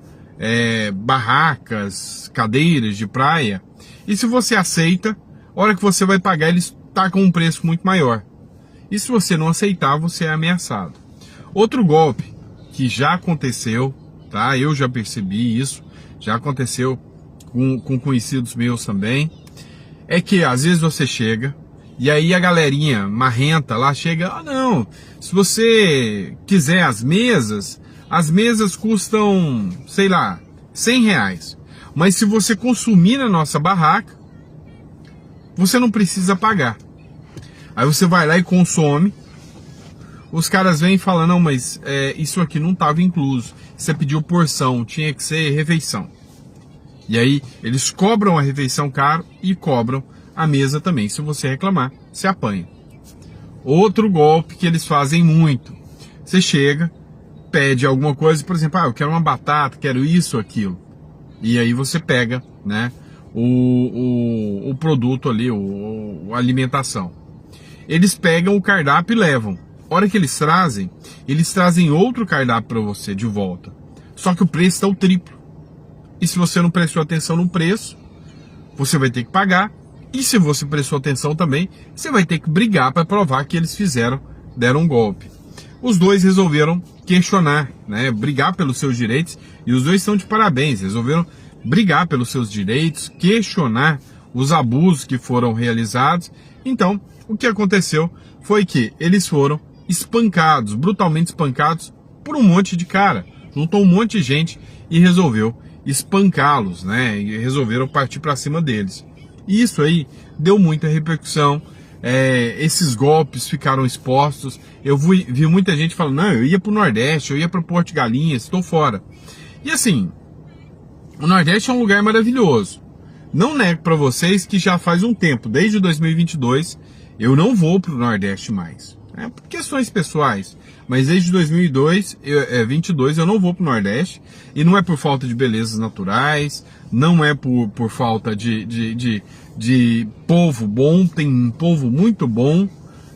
[SPEAKER 1] barracas, cadeiras de praia, e se você aceita, a hora que você vai pagar, eles tacam um preço muito maior. E se você não aceitar, você é ameaçado. Outro golpe que já aconteceu, tá? Eu já percebi isso, já aconteceu com conhecidos meus também, é que às vezes você chega e aí a galerinha marrenta lá chega, não, se você quiser as mesas custam, sei lá, R$100, mas se você consumir na nossa barraca, você não precisa pagar. Aí você vai lá e consome, os caras vêm e falam, não, mas isso aqui não estava incluso, você pediu porção, tinha que ser refeição. E aí eles cobram a refeição caro e cobram a mesa também. Se você reclamar, se apanha. Outro golpe que eles fazem muito: você chega, pede alguma coisa, por exemplo, eu quero uma batata, quero isso, aquilo. E aí você pega, o produto ali, a alimentação. Eles pegam o cardápio e levam. A hora que eles trazem outro cardápio para você de volta. Só que o preço está o triplo. E se você não prestou atenção no preço, você vai ter que pagar. E se você prestou atenção também, você vai ter que brigar para provar que eles deram um golpe. Os dois resolveram questionar, brigar pelos seus direitos. E os dois estão de parabéns, resolveram brigar pelos seus direitos, questionar os abusos que foram realizados. Então, o que aconteceu foi que eles foram espancados, brutalmente espancados por um monte de cara. Juntou um monte de gente e resolveu espancá-los, E resolveram partir para cima deles. E isso aí deu muita repercussão. esses golpes ficaram expostos. Eu vi muita gente falando, não, eu ia para o Nordeste, eu ia para Porto de Galinhas, estou fora. E assim, o Nordeste é um lugar maravilhoso. Não nego para vocês que já faz um tempo, desde 2022, eu não vou para o Nordeste mais. Por questões pessoais. Mas desde 2022 eu não vou para o Nordeste. E não é por falta de belezas naturais, não é por falta de povo bom, tem um povo muito bom.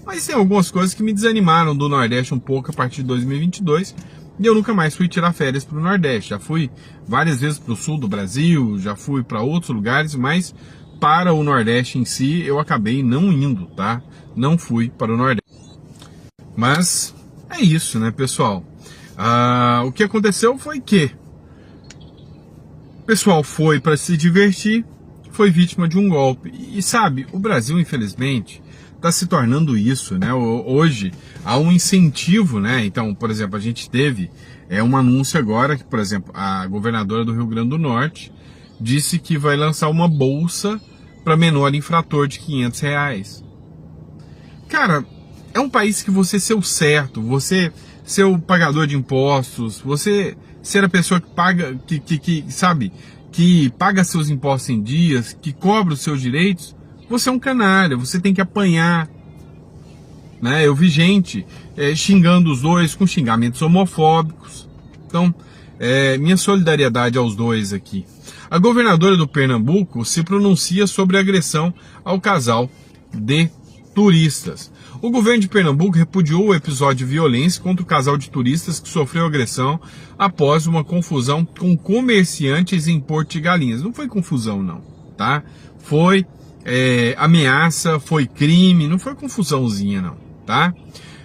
[SPEAKER 1] Mas tem algumas coisas que me desanimaram do Nordeste um pouco a partir de 2022. E eu nunca mais fui tirar férias para o Nordeste. Já fui várias vezes para o sul do Brasil, já fui para outros lugares, mas para o Nordeste em si eu acabei não indo, tá? Não fui para o Nordeste. Mas é isso, né, pessoal? O que aconteceu foi que o pessoal foi para se divertir, foi vítima de um golpe. E sabe, o Brasil, infelizmente, está se tornando isso, né? Hoje há um incentivo, né? Então, por exemplo, a gente teve um anúncio agora que, por exemplo, a governadora do Rio Grande do Norte disse que vai lançar uma bolsa para menor infrator de R$500. Cara, é um país que você ser o certo, você ser o pagador de impostos, você ser a pessoa que paga, que paga seus impostos em dias, que cobra os seus direitos, você é um canalha, você tem que apanhar. Né? Eu vi gente xingando os dois com xingamentos homofóbicos. Então, minha solidariedade aos dois aqui. A governadora do Pernambuco se pronuncia sobre a agressão ao casal de turistas. O governo de Pernambuco repudiou o episódio de violência contra o casal de turistas que sofreu agressão após uma confusão com comerciantes em Porto de Galinhas. Não foi confusão não, tá? Foi ameaça, foi crime, não foi confusãozinha não, tá?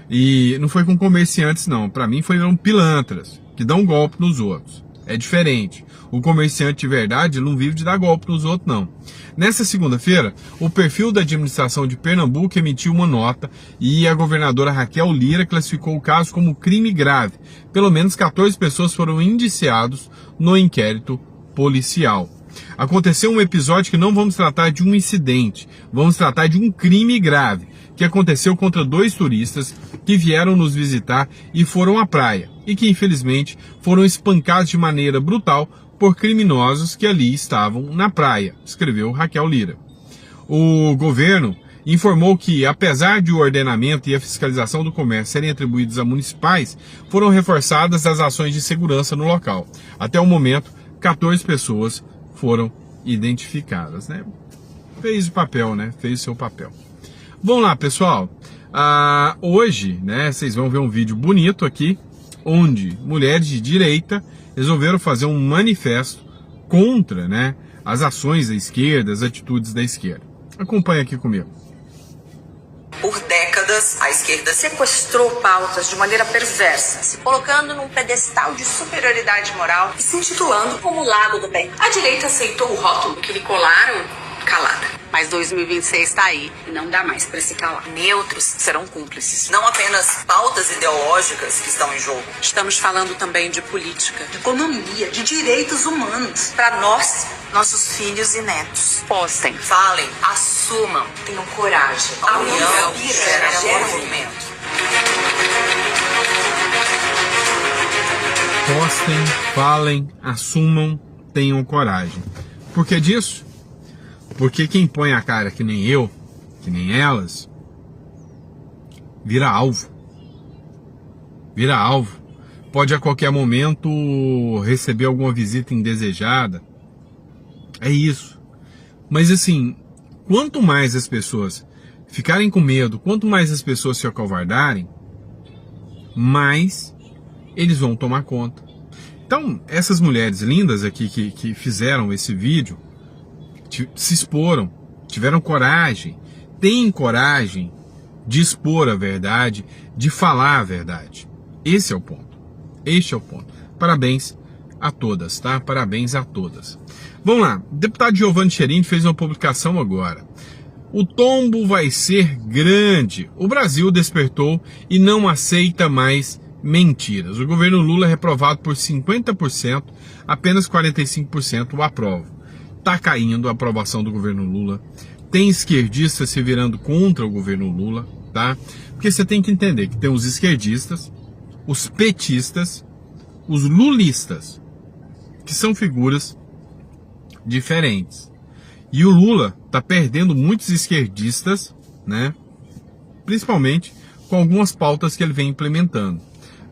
[SPEAKER 1] E não foi com comerciantes não, para mim foram pilantras que dão golpe nos outros. É diferente. O comerciante de verdade não vive de dar golpe nos outros, não. Nessa segunda-feira, o perfil da administração de Pernambuco emitiu uma nota e a governadora Raquel Lira classificou o caso como crime grave. Pelo menos 14 pessoas foram indiciadas no inquérito policial. Aconteceu um episódio que não vamos tratar de um incidente, vamos tratar de um crime grave, que aconteceu contra 2 turistas que vieram nos visitar e foram à praia, e que infelizmente foram espancados de maneira brutal por criminosos que ali estavam na praia, escreveu Raquel Lira. O governo informou que, apesar de o ordenamento e a fiscalização do comércio serem atribuídos a municipais, foram reforçadas as ações de segurança no local. Até o momento, 14 pessoas foram identificadas, né? Fez o papel, né? Fez o seu papel. Vamos lá, pessoal. Hoje, né, vocês vão ver um vídeo bonito aqui, onde mulheres de direita resolveram fazer um manifesto contra, né, as ações da esquerda, as atitudes da esquerda. Acompanha aqui comigo.
[SPEAKER 8] Por décadas, a esquerda sequestrou pautas de maneira perversa, se colocando num pedestal de superioridade moral e se intitulando como o lado do bem. A direita aceitou o rótulo que lhe colaram calada. Mas 2026 está aí e não dá mais para se calar. Neutros serão cúmplices. Não apenas pautas ideológicas que estão em jogo. Estamos falando também de política, de economia, de direitos humanos. Para nós, nossos filhos e netos. Postem, falem, assumam, tenham coragem. A união gera movimento.
[SPEAKER 1] Postem, falem, assumam, tenham coragem. Por que disso? Porque quem põe a cara que nem eu, que nem elas, vira alvo. Vira alvo. Pode a qualquer momento receber alguma visita indesejada. É isso. Mas assim, quanto mais as pessoas ficarem com medo, quanto mais as pessoas se acovardarem, mais eles vão tomar conta. Então, essas mulheres lindas aqui que fizeram esse vídeo, se exporam, tiveram coragem, têm coragem de expor a verdade, de falar a verdade. Esse é o ponto. Este é o ponto. Parabéns a todas, tá? Parabéns a todas. Vamos lá. O deputado Giovanni Cherini fez uma publicação agora. O tombo vai ser grande. O Brasil despertou e não aceita mais mentiras. O governo Lula é reprovado por 50%, apenas 45% o aprova. Tá caindo a aprovação do governo Lula, tem esquerdistas se virando contra o governo Lula, tá? Porque você tem que entender que tem os esquerdistas, os petistas, os lulistas, que são figuras diferentes. E o Lula tá perdendo muitos esquerdistas, né? Principalmente com algumas pautas que ele vem implementando.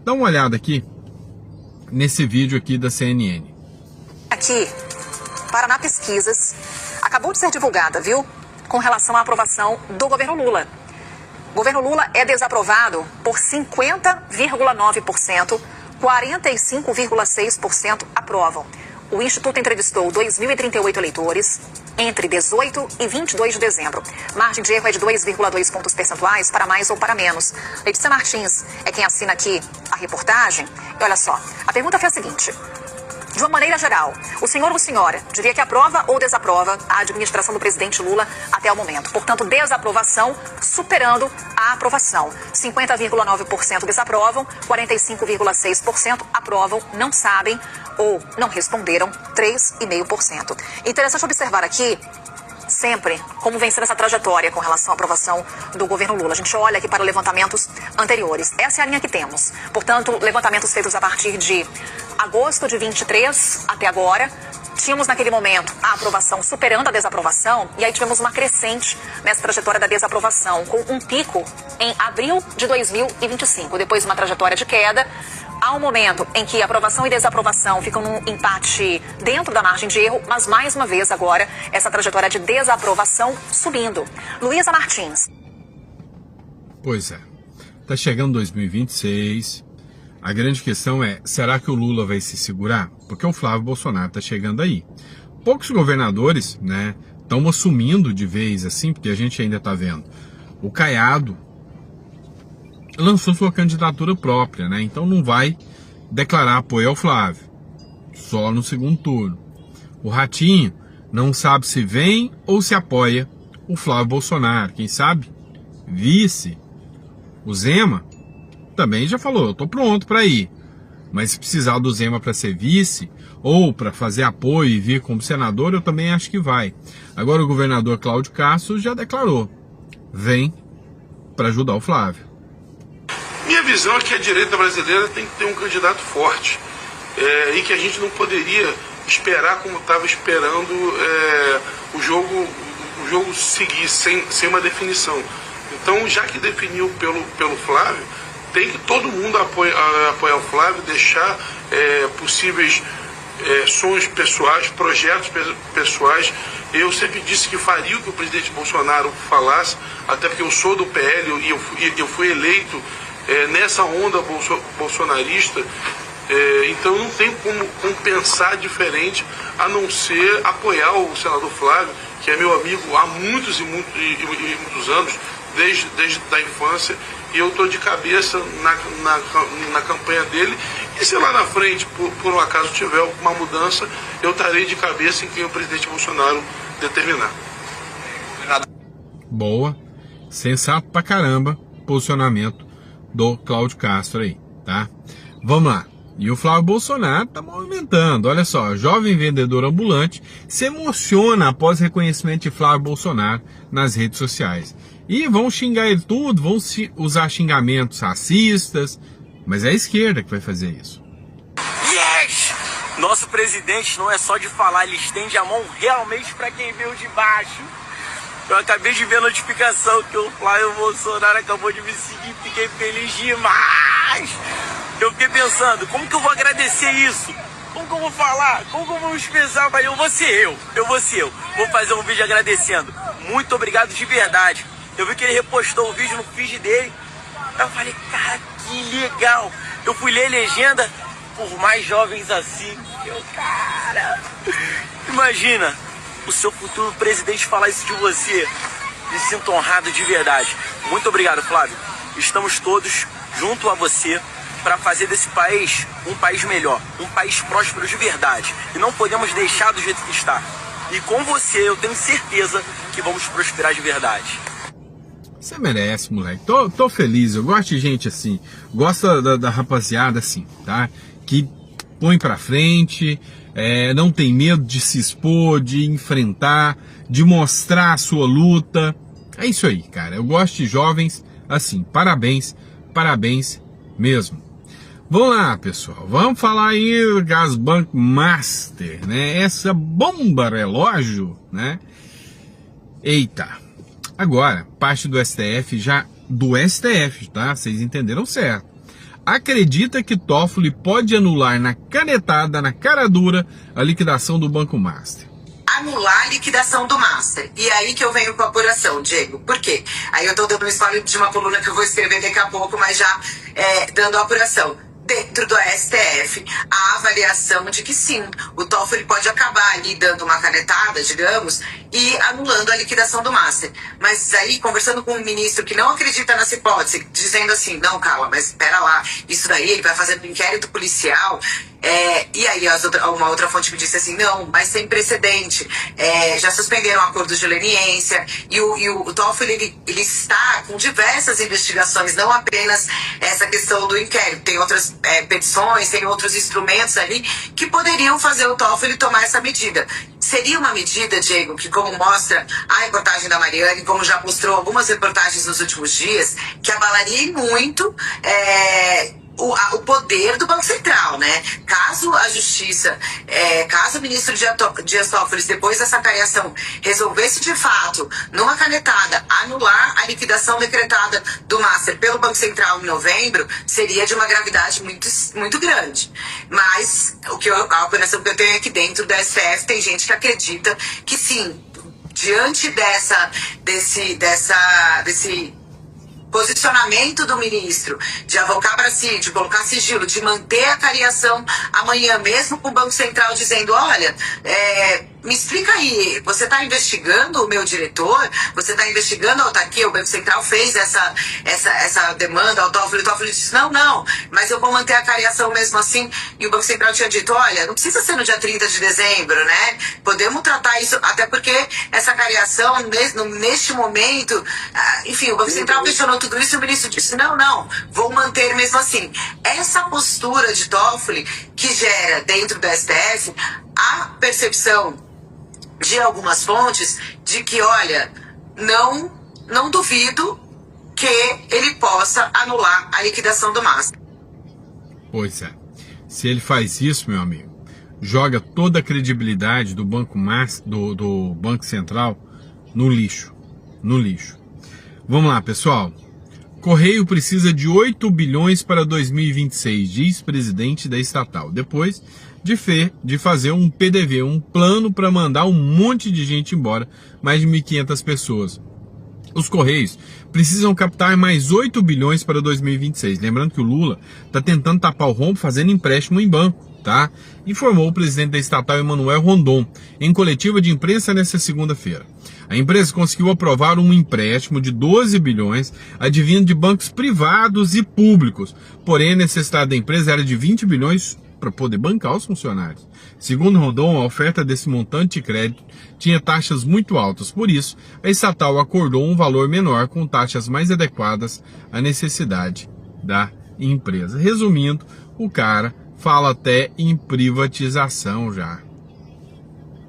[SPEAKER 1] Dá uma olhada aqui nesse vídeo aqui da CNN.
[SPEAKER 9] Aqui, Paraná Pesquisas, acabou de ser divulgada, viu? Com relação à aprovação do governo Lula. O governo Lula é desaprovado por 50,9%, 45,6% aprovam. O Instituto entrevistou 2.038 eleitores entre 18 e 22 de dezembro. Margem de erro é de 2,2 pontos percentuais para mais ou para menos. Letícia Martins é quem assina aqui a reportagem. E olha só, a pergunta foi a seguinte: de uma maneira geral, o senhor ou senhora diria que aprova ou desaprova a administração do presidente Lula até o momento? Portanto, desaprovação superando a aprovação. 50,9% desaprovam, 45,6% aprovam, não sabem ou não responderam, 3,5%. Interessante observar aqui sempre como vem sendo essa trajetória com relação à aprovação do governo Lula. A gente olha aqui para levantamentos anteriores. Essa é a linha que temos. Portanto, levantamentos feitos a partir de agosto de 23 até agora. Tínhamos naquele momento a aprovação superando a desaprovação e aí tivemos uma crescente nessa trajetória da desaprovação, com um pico em abril de 2025. Depois uma trajetória de queda. Há um momento em que aprovação e desaprovação ficam num empate dentro da margem de erro, mas mais uma vez agora essa trajetória de desaprovação subindo. Luísa Martins.
[SPEAKER 1] Pois é, tá chegando 2026, a grande questão é, será que o Lula vai se segurar? Porque o Flávio Bolsonaro tá chegando aí. Poucos governadores, né, estão assumindo de vez assim, porque a gente ainda tá vendo. O Caiado lançou sua candidatura própria, né? Então não vai declarar apoio ao Flávio, só no segundo turno. O Ratinho não sabe se vem ou se apoia o Flávio Bolsonaro, quem sabe vice. O Zema também já falou, eu tô pronto para ir, mas se precisar do Zema para ser vice ou para fazer apoio e vir como senador, eu também acho que vai. Agora o governador Cláudio Castro já declarou, vem para ajudar o Flávio.
[SPEAKER 10] Minha visão é que a direita brasileira tem que ter um candidato forte e que a gente não poderia esperar como estava esperando o jogo seguir sem uma definição. Então, já que definiu pelo Flávio, tem que todo mundo apoiar o Flávio, deixar possíveis sonhos pessoais, projetos pessoais. Eu sempre disse que faria o que o presidente Bolsonaro falasse, até porque eu sou do PL e eu fui eleito nessa onda bolsonarista, então não tem como pensar diferente a não ser apoiar o senador Flávio, que é meu amigo há muitos anos, desde a infância, e eu estou de cabeça na campanha dele, e se lá na frente, por um acaso tiver uma mudança, eu estarei de cabeça em quem o presidente Bolsonaro determinar.
[SPEAKER 1] Boa, sensato pra caramba, posicionamento do Cláudio Castro aí, tá? Vamos lá. E o Flávio Bolsonaro tá movimentando. Olha só, jovem vendedor ambulante se emociona após reconhecimento de Flávio Bolsonaro nas redes sociais. E vão xingar ele tudo, vão usar xingamentos racistas, mas é a esquerda que vai fazer isso.
[SPEAKER 11] Yes! Nosso presidente não é só de falar, ele estende a mão realmente para quem veio de baixo. Eu acabei de ver a notificação que o Flávio Bolsonaro acabou de me seguir, fiquei feliz demais. Eu fiquei pensando, como que eu vou agradecer isso? Como que eu vou falar? Como que eu vou expressar? Mas eu vou ser eu. Vou fazer um vídeo agradecendo. Muito obrigado de verdade. Eu vi que ele repostou o vídeo no feed dele. Eu falei, cara, que legal. Eu fui ler a legenda, por mais jovens assim. Cara, imagina o seu futuro presidente falar isso de você. Me sinto honrado de verdade. Muito obrigado, Flávio. Estamos todos junto a você para fazer desse país um país melhor, um país próspero de verdade. E não podemos deixar do jeito que está. E com você eu tenho certeza que vamos prosperar de verdade.
[SPEAKER 1] Você merece, moleque. Tô feliz, eu gosto de gente assim. Gosto da rapaziada assim, tá? Que põe para frente, não tem medo de se expor, de enfrentar, de mostrar a sua luta. É isso aí, cara. Eu gosto de jovens assim. Parabéns, parabéns mesmo. Vamos lá, pessoal. Vamos falar aí do Gasbank Master, né? Essa bomba relógio, né? Eita. Agora, parte do STF tá? Vocês entenderam certo. Acredita que Toffoli pode anular na canetada, na cara dura, a liquidação do Banco Master.
[SPEAKER 12] Anular a liquidação do Master. E aí que eu venho com a apuração, Diego. Por quê? Aí eu tô dando um spoiler de uma coluna que eu vou escrever daqui a pouco, mas já dando a apuração. Dentro do STF, a avaliação de que sim, o Toffoli pode acabar ali dando uma canetada, digamos, e anulando a liquidação do Master. Mas aí, conversando com um ministro que não acredita nessa hipótese, dizendo assim, não, calma, mas espera lá, isso daí ele vai fazer um inquérito policial. E aí uma outra fonte me disse assim, não, mas tem precedente, já suspenderam acordos de leniência, e o Toffoli ele está com diversas investigações, não apenas essa questão do inquérito, tem outras petições, tem outros instrumentos ali que poderiam fazer o Toffoli tomar essa medida. Seria uma medida, Diego, que como mostra a reportagem da Mariane, como já mostrou algumas reportagens nos últimos dias, que avalaria muito o poder do Banco Central, né? Caso a Justiça, caso o ministro Dias Toffoli, depois dessa cariação, resolvesse de fato, numa canetada, anular a liquidação decretada do Master pelo Banco Central em novembro, seria de uma gravidade muito, muito grande. Mas a operação que eu tenho aqui dentro do STF, tem gente que acredita que sim, diante desse posicionamento do ministro de avocar para si, de colocar sigilo, de manter a cariação amanhã, mesmo com o Banco Central dizendo, olha, me explica aí, você está investigando o meu diretor? Você está investigando a autarquia? O Banco Central fez essa demanda ao Toffoli. O Toffoli disse, não, mas eu vou manter a cariação mesmo assim. E o Banco Central tinha dito, olha, não precisa ser no dia 30 de dezembro, né? Podemos tratar isso, até porque essa cariação, neste momento, enfim, o Banco Central questionou tudo isso e o ministro disse, não, vou manter mesmo assim. Essa postura de Toffoli, que gera dentro do STF a percepção de algumas fontes de que, olha, não duvido que ele possa anular a liquidação do Master.
[SPEAKER 1] Pois é. Se ele faz isso, meu amigo, joga toda a credibilidade do Banco do Banco Central no lixo. No lixo. Vamos lá, pessoal. Correio precisa de 8 bilhões para 2026, diz presidente da estatal. Depois de fazer um PDV, um plano para mandar um monte de gente embora, mais de 1.500 pessoas. Os Correios precisam captar mais 8 bilhões para 2026. Lembrando que o Lula está tentando tapar o rombo fazendo empréstimo em banco, tá? Informou o presidente da estatal, Emanuel Rondon, em coletiva de imprensa nesta segunda-feira. A empresa conseguiu aprovar um empréstimo de 12 bilhões advindo de bancos privados e públicos. Porém, a necessidade da empresa era de 20 bilhões para poder bancar os funcionários. Segundo Rondon, a oferta desse montante de crédito tinha taxas muito altas. Por isso, a estatal acordou um valor menor com taxas mais adequadas à necessidade da empresa. Resumindo, o cara fala até em privatização já.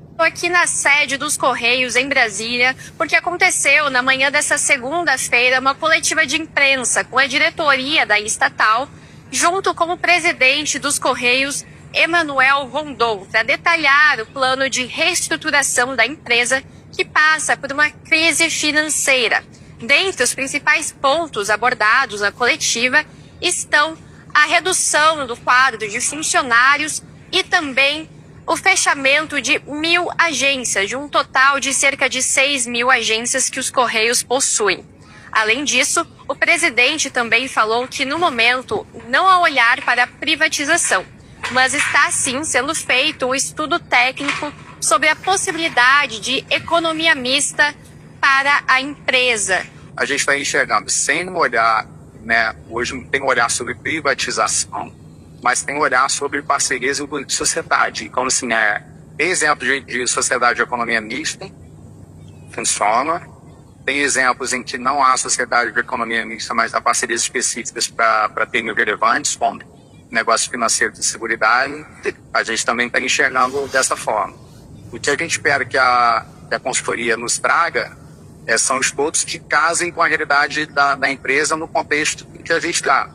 [SPEAKER 13] Estou aqui na sede dos Correios em Brasília, porque aconteceu na manhã dessa segunda-feira uma coletiva de imprensa com a diretoria da estatal, junto com o presidente dos Correios, Emanuel Rondon, para detalhar o plano de reestruturação da empresa que passa por uma crise financeira. Dentre os principais pontos abordados na coletiva estão a redução do quadro de funcionários e também o fechamento de 1.000 agências, de um total de cerca de 6.000 agências que os Correios possuem. Além disso, o presidente também falou que no momento não há olhar para a privatização, mas está sim sendo feito um estudo técnico sobre a possibilidade de economia mista para a empresa.
[SPEAKER 14] A gente está enxergando sem olhar, né? Hoje não tem olhar sobre privatização, mas tem olhar sobre parcerias e sociedade. Então, assim, tem exemplo de sociedade de economia mista, funciona. Tem exemplos em que não há sociedade de economia mista, mas há parcerias específicas para termos relevantes, como negócio financeiro de seguridade, a gente também está enxergando dessa forma. O que a gente espera que a consultoria nos traga são os pontos que casem com a realidade da empresa no contexto que a gente está.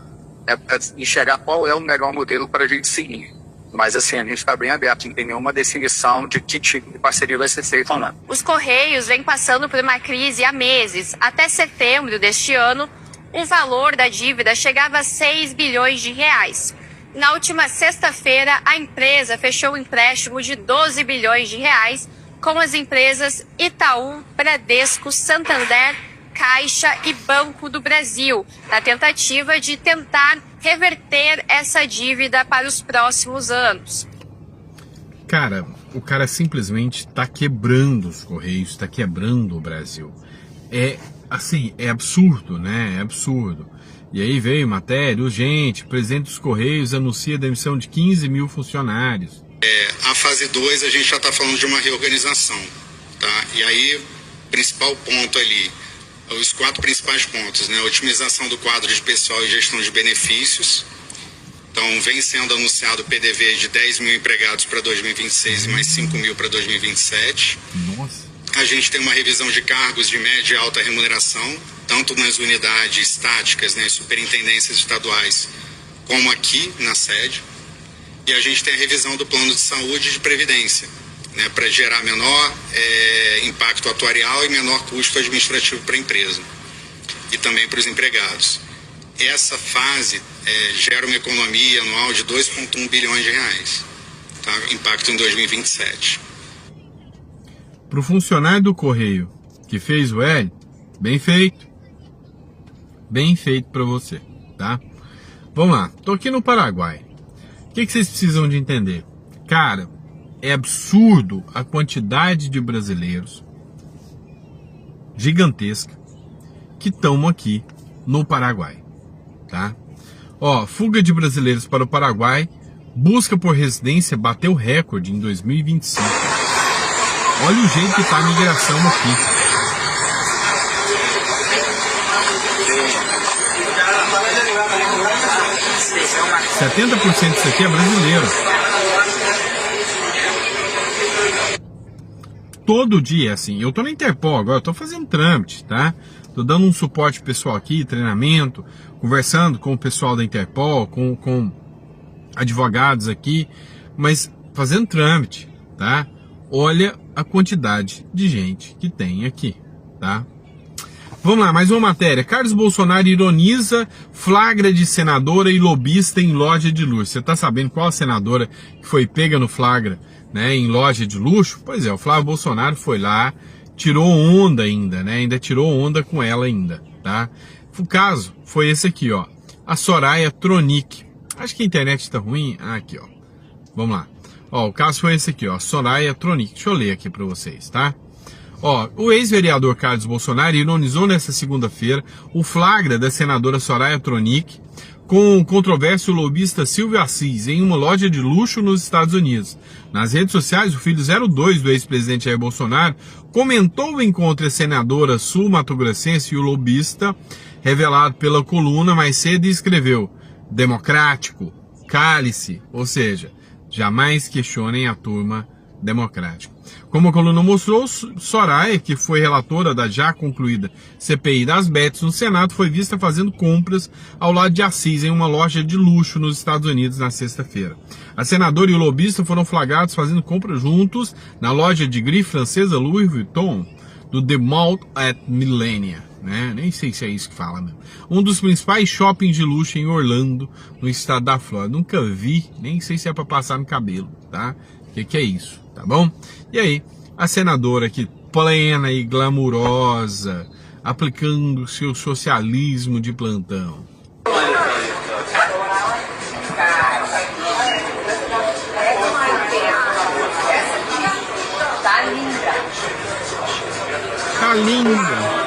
[SPEAKER 14] Para enxergar qual é o melhor modelo para a gente seguir. Mas assim, a gente está bem aberto, não tem nenhuma definição de que tipo de parceria vai ser feita ou não.
[SPEAKER 13] Os Correios vêm passando por uma crise há meses. Até setembro deste ano, o valor da dívida chegava a 6 bilhões de reais. Na última sexta-feira, a empresa fechou um empréstimo de 12 bilhões de reais com as empresas Itaú, Bradesco, Santander, Caixa e Banco do Brasil, na tentativa de tentar reverter essa dívida para os próximos anos.
[SPEAKER 1] Cara, o cara simplesmente está quebrando os Correios, está quebrando o Brasil. É assim, é absurdo, né? É absurdo. E aí veio matéria urgente, o presidente dos Correios anuncia a demissão de 15 mil funcionários.
[SPEAKER 15] A fase 2 a gente já está falando de uma reorganização, tá? E aí, o principal ponto ali, os 4 principais pontos, né? A otimização do quadro de pessoal e gestão de benefícios. Então, vem sendo anunciado o PDV de 10 mil empregados para 2026 e mais 5 mil para 2027.
[SPEAKER 1] Nossa.
[SPEAKER 15] A gente tem uma revisão de cargos de média e alta remuneração, tanto nas unidades estáticas, né, superintendências estaduais, como aqui na sede. E a gente tem a revisão do plano de saúde e de previdência, né, para gerar menor impacto atuarial e menor custo administrativo para a empresa e também para os empregados. Essa fase gera uma economia anual de 2,1 bilhões de reais, tá? Impacto em 2027.
[SPEAKER 1] Para o funcionário do Correio que fez o L, bem feito para você, tá? Vamos lá, tô aqui no Paraguai. O que vocês precisam de entender? Cara, é absurdo a quantidade de brasileiros gigantesca que estão aqui no Paraguai, tá? Ó, fuga de brasileiros para o Paraguai, busca por residência bateu recorde em 2025. Olha o jeito que tá a migração aqui. 70% disso aqui é brasileiro. Todo dia, assim, eu tô na Interpol agora, eu tô fazendo trâmite, tá? Tô dando um suporte pessoal aqui, treinamento, conversando com o pessoal da Interpol, com advogados aqui, mas fazendo trâmite, tá? Olha a quantidade de gente que tem aqui, tá? Vamos lá, mais uma matéria. Carlos Bolsonaro ironiza flagra de senadora e lobista em loja de luxo. Você tá sabendo qual senadora que foi pega no flagra, né, em loja de luxo? Pois é, o Flávio Bolsonaro foi lá, tirou onda ainda, né? Ainda tirou onda com ela ainda, tá? O caso foi esse aqui, ó. A Soraya Tronic. Acho que a internet tá ruim. Aqui, ó. Vamos lá. Ó, o caso foi esse aqui, ó, Soraya Tronic. Deixa eu ler aqui para vocês, tá? Ó, o ex-vereador Carlos Bolsonaro ironizou nesta segunda-feira o flagra da senadora Soraya Tronic com o controverso lobista Silvio Assis em uma loja de luxo nos Estados Unidos. Nas redes sociais, o filho 02 do ex-presidente Jair Bolsonaro comentou o encontro entre a senadora sul-mato-grossense e o lobista, revelado pela coluna mais cedo, e escreveu: democrático, cale-se, ou seja, jamais questionem a turma democrática. Como a coluna mostrou, Soraya, que foi relatora da já concluída CPI das Bets no Senado, foi vista fazendo compras ao lado de Assis em uma loja de luxo nos Estados Unidos na sexta-feira. A senadora e o lobista foram flagrados fazendo compras juntos na loja de grife francesa Louis Vuitton, do The Mall at Millenia, né? Nem sei se é isso que fala mesmo. Um dos principais shoppings de luxo em Orlando, no estado da Flórida. Nunca vi, nem sei se é para passar no cabelo, tá? O que é isso, tá bom? E aí, a senadora aqui, plena e glamurosa, aplicando seu socialismo de plantão. Tá linda.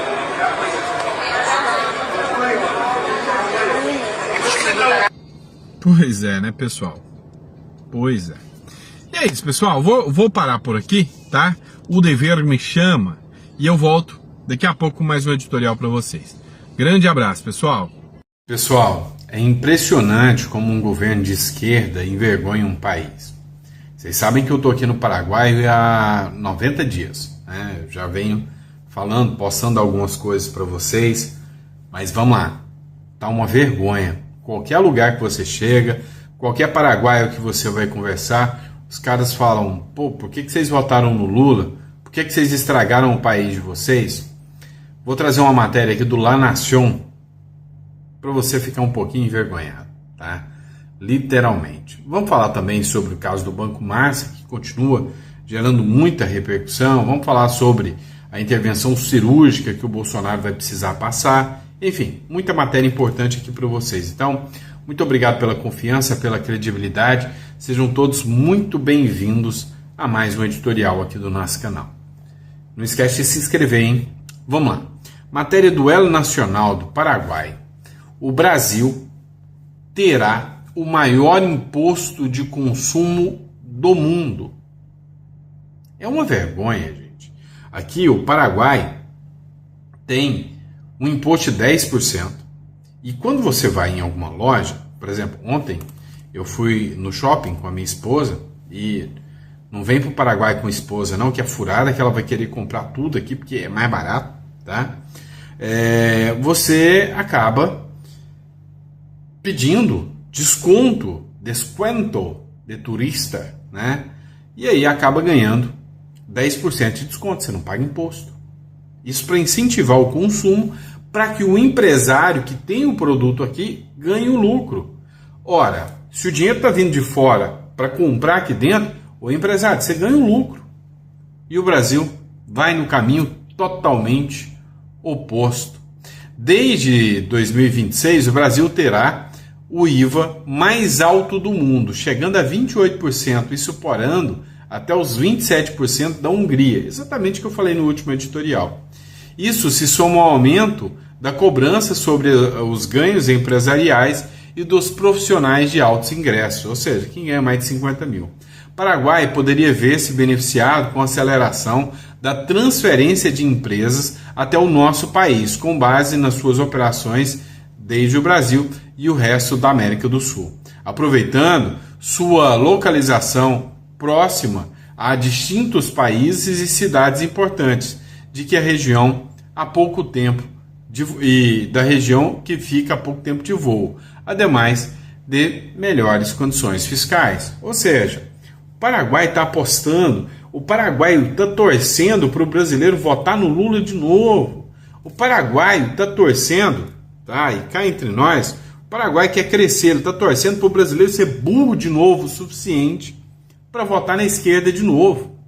[SPEAKER 1] Pois é, né, pessoal? Pois é. E é isso, pessoal. Vou parar por aqui, tá? O dever me chama e eu volto daqui a pouco com mais um editorial para vocês. Grande abraço, pessoal. Pessoal, É impressionante como um governo de esquerda envergonha um país. Vocês sabem que eu estou aqui no Paraguai há 90 dias, né? Eu já venho falando, postando algumas coisas para vocês, mas vamos lá, tá uma vergonha. Qualquer lugar que você chega, qualquer paraguaio que você vai conversar, os caras falam, pô, por que vocês votaram no Lula? Por que vocês estragaram o país de vocês? Vou trazer uma matéria aqui do La Nación para você ficar um pouquinho envergonhado, tá? Literalmente. Vamos falar também sobre o caso do Banco Master, que continua gerando muita repercussão. Vamos falar sobre a intervenção cirúrgica que o Bolsonaro vai precisar passar. Enfim, muita matéria importante aqui para vocês. Então, muito obrigado pela confiança, pela credibilidade. Sejam todos muito bem-vindos a mais um editorial aqui do nosso canal. Não esquece de se inscrever, hein? Vamos lá. Matéria do El Nacional do Paraguai. O Brasil terá o maior imposto de consumo do mundo. É uma vergonha, gente. Aqui o Paraguai tem um imposto de 10%. E quando você vai em alguma loja, por exemplo, ontem eu fui no shopping com a minha esposa e não vem para o Paraguai com a esposa não, que é furada, que ela vai querer comprar tudo aqui porque é mais barato, tá? Você acaba pedindo desconto de turista, né? E aí acaba ganhando 10% de desconto, você não paga imposto. Isso para incentivar o consumo, para que o empresário que tem o produto aqui ganhe o lucro. Ora, se o dinheiro está vindo de fora para comprar aqui dentro, o empresário, você ganha o lucro. E o Brasil vai no caminho totalmente oposto. Desde 2026, o Brasil terá o IVA mais alto do mundo, chegando a 28%, isso porando até os 27% da Hungria, exatamente o que eu falei no último editorial. Isso se soma ao aumento da cobrança sobre os ganhos empresariais e dos profissionais de altos ingressos, ou seja, quem ganha mais de 50 mil. O Paraguai poderia ver-se beneficiado com a aceleração da transferência de empresas até o nosso país, com base nas suas operações desde o Brasil e o resto da América do Sul, aproveitando sua localização próxima a distintos países e cidades importantes, de que a região há pouco tempo e da região que fica há pouco tempo de voo, ademais de melhores condições fiscais. Ou seja, o Paraguai está apostando, o Paraguai está torcendo para o brasileiro votar no Lula de novo. O Paraguai está torcendo, tá? E cá entre nós, o Paraguai quer crescer, ele está torcendo para o brasileiro ser burro de novo o suficiente para votar na esquerda de novo.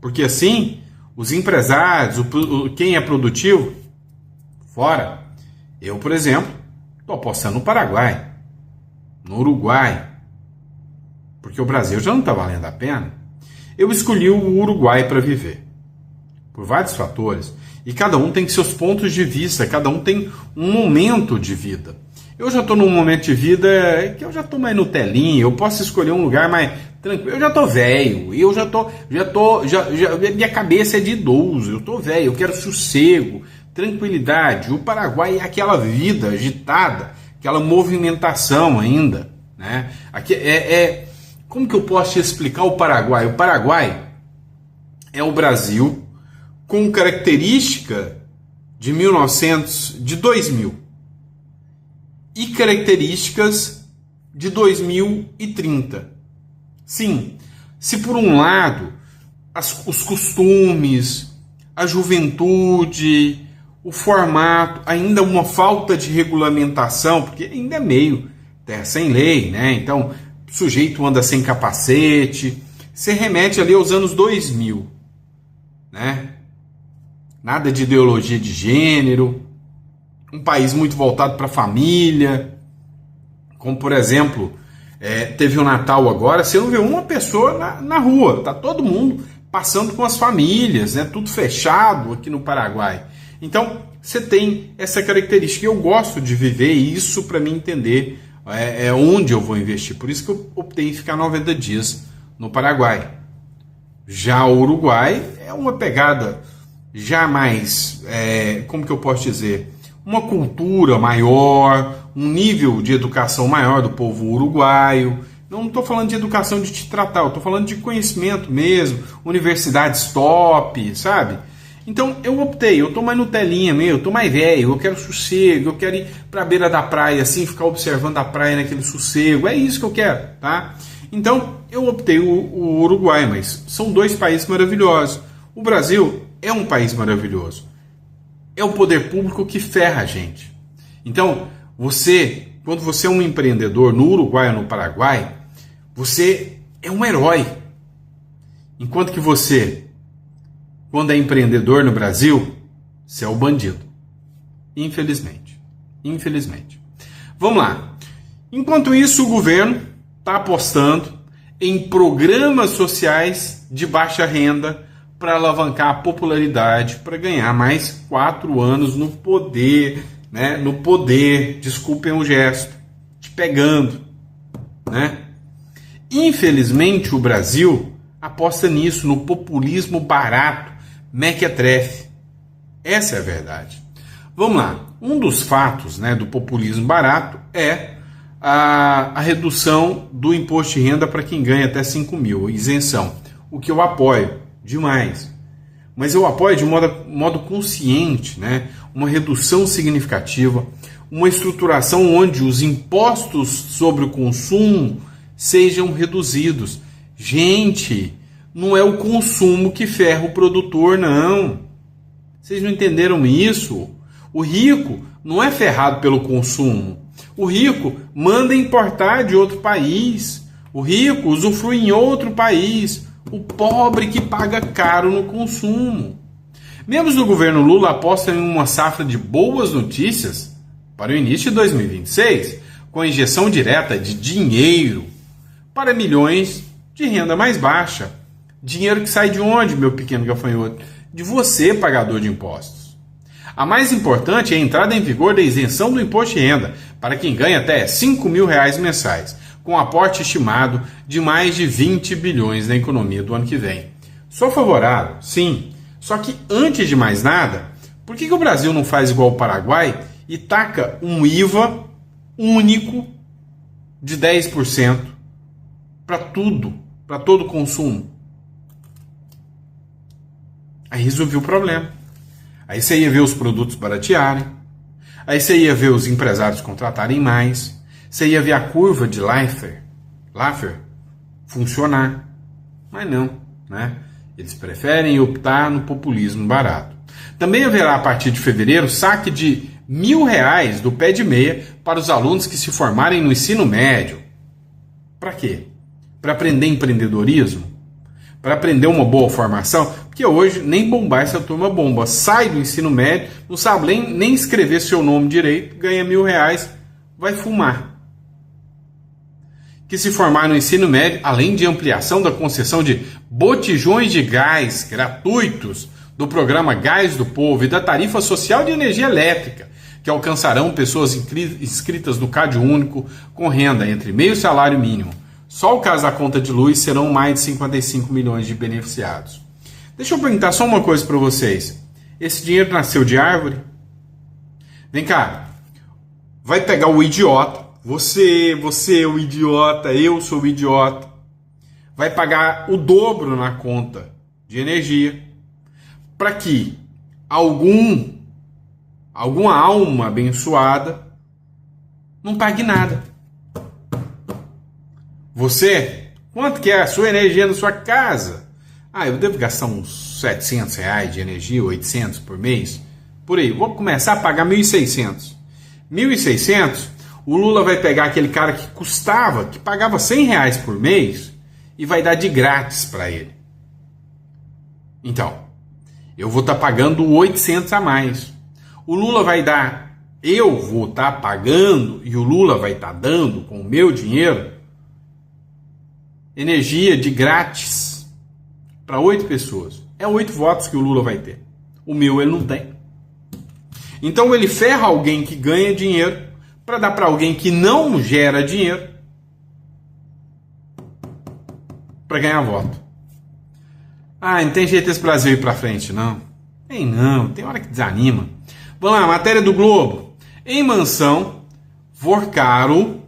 [SPEAKER 1] Porque assim, os empresários, quem é produtivo, fora. Eu, por exemplo, estou apostando no Paraguai, no Uruguai, porque o Brasil já não está valendo a pena. Eu escolhi o Uruguai para viver, por vários fatores, e cada um tem seus pontos de vista, cada um tem um momento de vida. Eu já estou num momento de vida que eu já estou mais Nutelinha, eu posso escolher um lugar mais tranquilo. Eu já estou velho, minha cabeça é de idoso, eu estou velho, eu quero sossego, tranquilidade. O Paraguai é aquela vida agitada, aquela movimentação ainda, né? Aqui como que eu posso te explicar o Paraguai? O Paraguai é o Brasil com característica de 2000 e características de 2030. Sim, se por um lado os costumes, a juventude, o formato, ainda uma falta de regulamentação, porque ainda é meio terra sem lei, né? Então, o sujeito anda sem capacete, se remete ali aos anos 2000, né? Nada de ideologia de gênero, um país muito voltado para a família, como por exemplo, teve o Natal agora, você não vê uma pessoa na rua, tá todo mundo passando com as famílias, né? Tudo fechado aqui no Paraguai. Então, você tem essa característica. Eu gosto de viver isso para me entender onde eu vou investir. Por isso que eu optei em ficar 90 dias no Paraguai. Já o Uruguai é uma pegada já mais, como que eu posso dizer, uma cultura maior, um nível de educação maior do povo uruguaio. Não estou falando de educação de te tratar, eu estou falando de conhecimento mesmo, universidades top, sabe? Então eu optei, eu estou mais Nutelinha mesmo, eu estou mais velho, eu quero sossego, eu quero ir para a beira da praia, assim, ficar observando a praia naquele sossego, é isso que eu quero, tá? Então eu optei o Uruguai, mas são dois países maravilhosos. O Brasil é um país maravilhoso. É o poder público que ferra a gente. Então, quando você é um empreendedor no Uruguai ou no Paraguai, você é um herói. Enquanto que você, quando é empreendedor no Brasil, você é o bandido. Infelizmente. Infelizmente. Vamos lá. Enquanto isso, o governo está apostando em programas sociais de baixa renda para alavancar a popularidade, para ganhar mais 4 anos no poder, né? No poder, desculpem o gesto, te pegando, né? Infelizmente, o Brasil aposta nisso, no populismo barato, mequetrefe. Essa é a verdade. Vamos lá. Um dos fatos, né, do populismo barato é a redução do imposto de renda para quem ganha até 5 mil, isenção. O que eu apoio demais. Mas eu apoio de modo consciente, né? Uma redução significativa, uma estruturação onde os impostos sobre o consumo sejam reduzidos. Gente, não é o consumo que ferra o produtor, não. Vocês não entenderam isso? O rico não é ferrado pelo consumo. O rico manda importar de outro país. O rico usufrui em outro país. O pobre que paga caro no consumo. Membros do governo Lula apostam em uma safra de boas notícias para o início de 2026, com a injeção direta de dinheiro para milhões de renda mais baixa. Dinheiro que sai de onde, meu pequeno gafanhoto? De você, pagador de impostos. A mais importante é a entrada em vigor da isenção do imposto de renda para quem ganha até 5 mil reais mensais, com aporte estimado de mais de 20 bilhões na economia do ano que vem. Sou favorável, sim. Só que, antes de mais nada, por que o Brasil não faz igual o Paraguai e taca um IVA único de 10% para tudo, para todo consumo? Aí resolveu o problema. Aí você ia ver os produtos baratearem, aí você ia ver os empresários contratarem mais, você ia ver a curva de Laffer funcionar. Mas não, né? Eles preferem optar no populismo barato. Também haverá, a partir de fevereiro, saque de R$1.000 do pé de meia para os alunos que se formarem no ensino médio. Para quê? Para aprender empreendedorismo? Para aprender uma boa formação? Porque hoje nem bombar essa turma bomba. Sai do ensino médio, não sabe nem escrever seu nome direito, ganha R$1.000, vai fumar. Que se formar no ensino médio, além de ampliação da concessão de botijões de gás gratuitos do programa Gás do Povo e da tarifa social de energia elétrica, que alcançarão pessoas inscritas no Cade Único com renda entre meio salário mínimo. Só o caso da conta de luz serão mais de 55 milhões de beneficiados. Deixa eu perguntar só uma coisa para vocês. Esse dinheiro nasceu de árvore? Vem cá. Vai pegar o idiota. Você é o idiota, eu sou o idiota. Vai pagar o dobro na conta de energia para que alguma alma abençoada não pague nada. Você, quanto que é a sua energia na sua casa? Eu devo gastar uns R$700 de energia, 800 por mês, por aí. Vou começar a pagar 1.600. 1.600, o Lula vai pegar aquele cara que pagava R$100 por mês e vai dar de grátis para ele. Então, eu vou estar pagando 800 a mais. O Lula vai dar, eu vou estar pagando e o Lula vai estar dando com o meu dinheiro energia de grátis para 8 pessoas. É 8 votos que o Lula vai ter. O meu ele não tem. Então ele ferra alguém que ganha dinheiro para dar para alguém que não gera dinheiro para ganhar voto. Não tem jeito esse Brasil ir para frente, não. Tem hora que desanima. Vamos lá, matéria do Globo. Em mansão, Vorcaro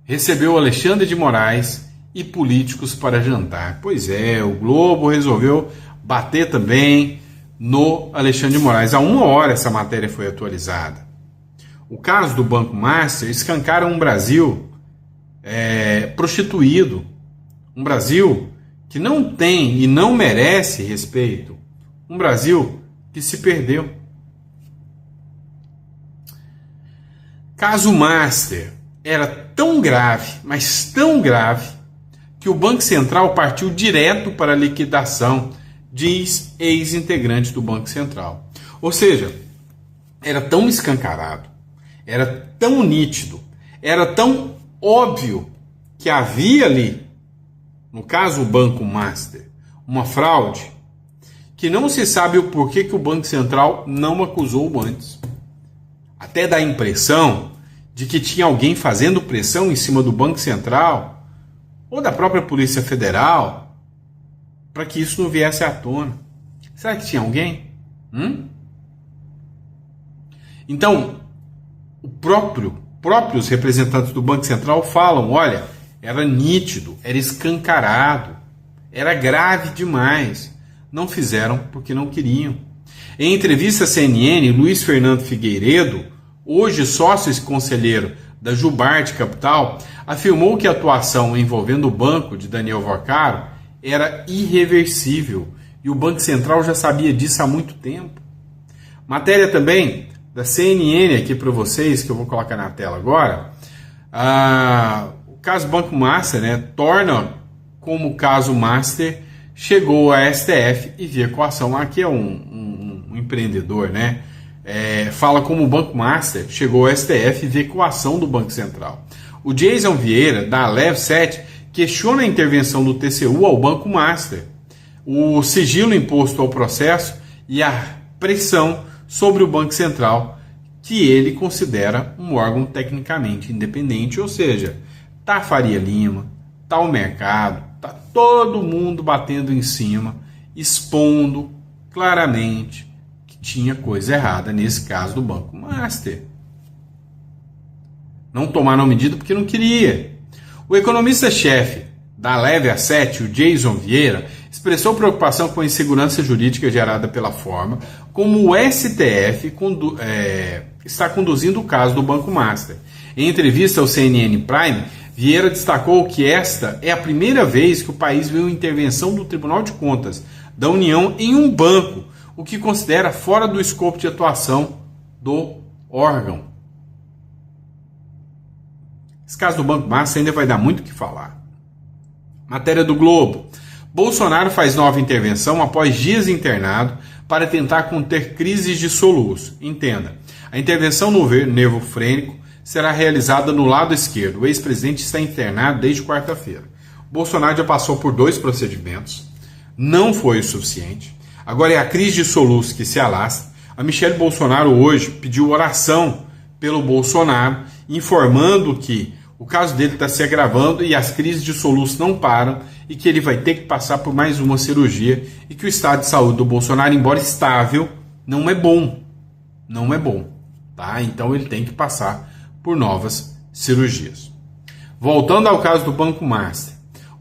[SPEAKER 1] recebeu Alexandre de Moraes e políticos para jantar. Pois é, o Globo resolveu bater também no Alexandre de Moraes. Há 1 hora essa matéria foi atualizada. O caso do Banco Master escancara um Brasil prostituído, um Brasil que não tem e não merece respeito, um Brasil que se perdeu. Caso Master era tão grave, mas tão grave, que o Banco Central partiu direto para a liquidação, diz ex-integrante do Banco Central. Ou seja, era tão escancarado, era tão nítido, era tão óbvio que havia ali, no caso o Banco Master, uma fraude, que não se sabe o porquê que o Banco Central não acusou antes. Até dá a impressão de que tinha alguém fazendo pressão em cima do Banco Central ou da própria Polícia Federal para que isso não viesse à tona. Será que tinha alguém? Então, próprios representantes do Banco Central falam, olha, era nítido, era escancarado, era grave demais. Não fizeram porque não queriam. Em entrevista à CNN, Luiz Fernando Figueiredo, hoje sócio e conselheiro da Jubarte Capital, afirmou que a atuação envolvendo o banco de Daniel Vorcaro era irreversível e o Banco Central já sabia disso há muito tempo. Matéria também da CNN aqui para vocês, que eu vou colocar na tela agora. O caso Banco Master, torna como o caso Master chegou a STF e via coação. Aqui é um empreendedor, fala como o Banco Master chegou ao STF e vê coação do Banco Central. O Jason Vieira, da Lev 7, questiona a intervenção do TCU ao Banco Master, o sigilo imposto ao processo e a pressão sobre o Banco Central, que ele considera um órgão tecnicamente independente, ou seja, tá a Faria Lima, tá o mercado, tá todo mundo batendo em cima, expondo claramente que tinha coisa errada nesse caso do Banco Master. Não tomaram medida porque não queria. O economista-chefe da Leve A7, o Jason Vieira, expressou preocupação com a insegurança jurídica gerada pela forma como o STF está conduzindo o caso do Banco Master. Em entrevista ao CNN Prime, Vieira destacou que esta é a primeira vez que o país viu intervenção do Tribunal de Contas da União em um banco, o que considera fora do escopo de atuação do órgão. Esse caso do Banco Master ainda vai dar muito o que falar. Matéria do Globo. Bolsonaro faz nova intervenção após dias internado para tentar conter crises de soluço. Entenda, a intervenção no nervo frênico será realizada no lado esquerdo. O ex-presidente está internado desde quarta-feira. Bolsonaro já passou por 2 procedimentos, não foi o suficiente. Agora é a crise de soluço que se alastra. A Michelle Bolsonaro hoje pediu oração pelo Bolsonaro, informando que o caso dele está se agravando e as crises de soluço não param e que ele vai ter que passar por mais uma cirurgia e que o estado de saúde do Bolsonaro, embora estável, não é bom. Não é bom, tá? Então ele tem que passar por novas cirurgias. Voltando ao caso do Banco Master,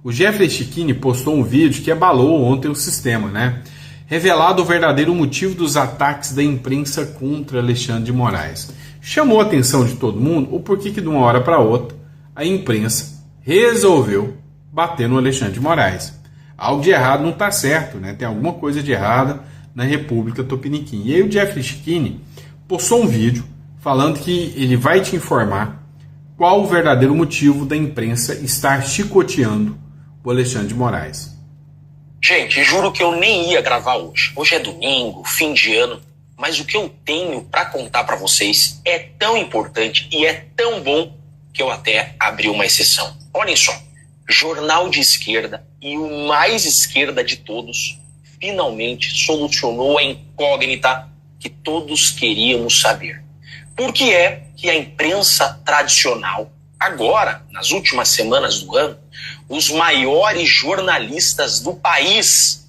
[SPEAKER 1] o Jeffrey Chiquini postou um vídeo que abalou ontem o sistema, revelado o verdadeiro motivo dos ataques da imprensa contra Alexandre de Moraes. Chamou a atenção de todo mundo o porquê que de uma hora para outra a imprensa resolveu bater no Alexandre de Moraes. Algo de errado não está certo, tem alguma coisa de errada na República Tupiniquim. E aí o Jeffrey Chiquini postou um vídeo falando que ele vai te informar qual o verdadeiro motivo da imprensa estar chicoteando o Alexandre de Moraes.
[SPEAKER 16] Gente, juro que eu nem ia gravar hoje. Hoje é domingo, fim de ano, mas o que eu tenho para contar para vocês é tão importante e é tão bom que eu até abri uma exceção. Olhem só, jornal de esquerda e o mais esquerda de todos finalmente solucionou a incógnita que todos queríamos saber. Por que é que a imprensa tradicional, agora, nas últimas semanas do ano, os maiores jornalistas do país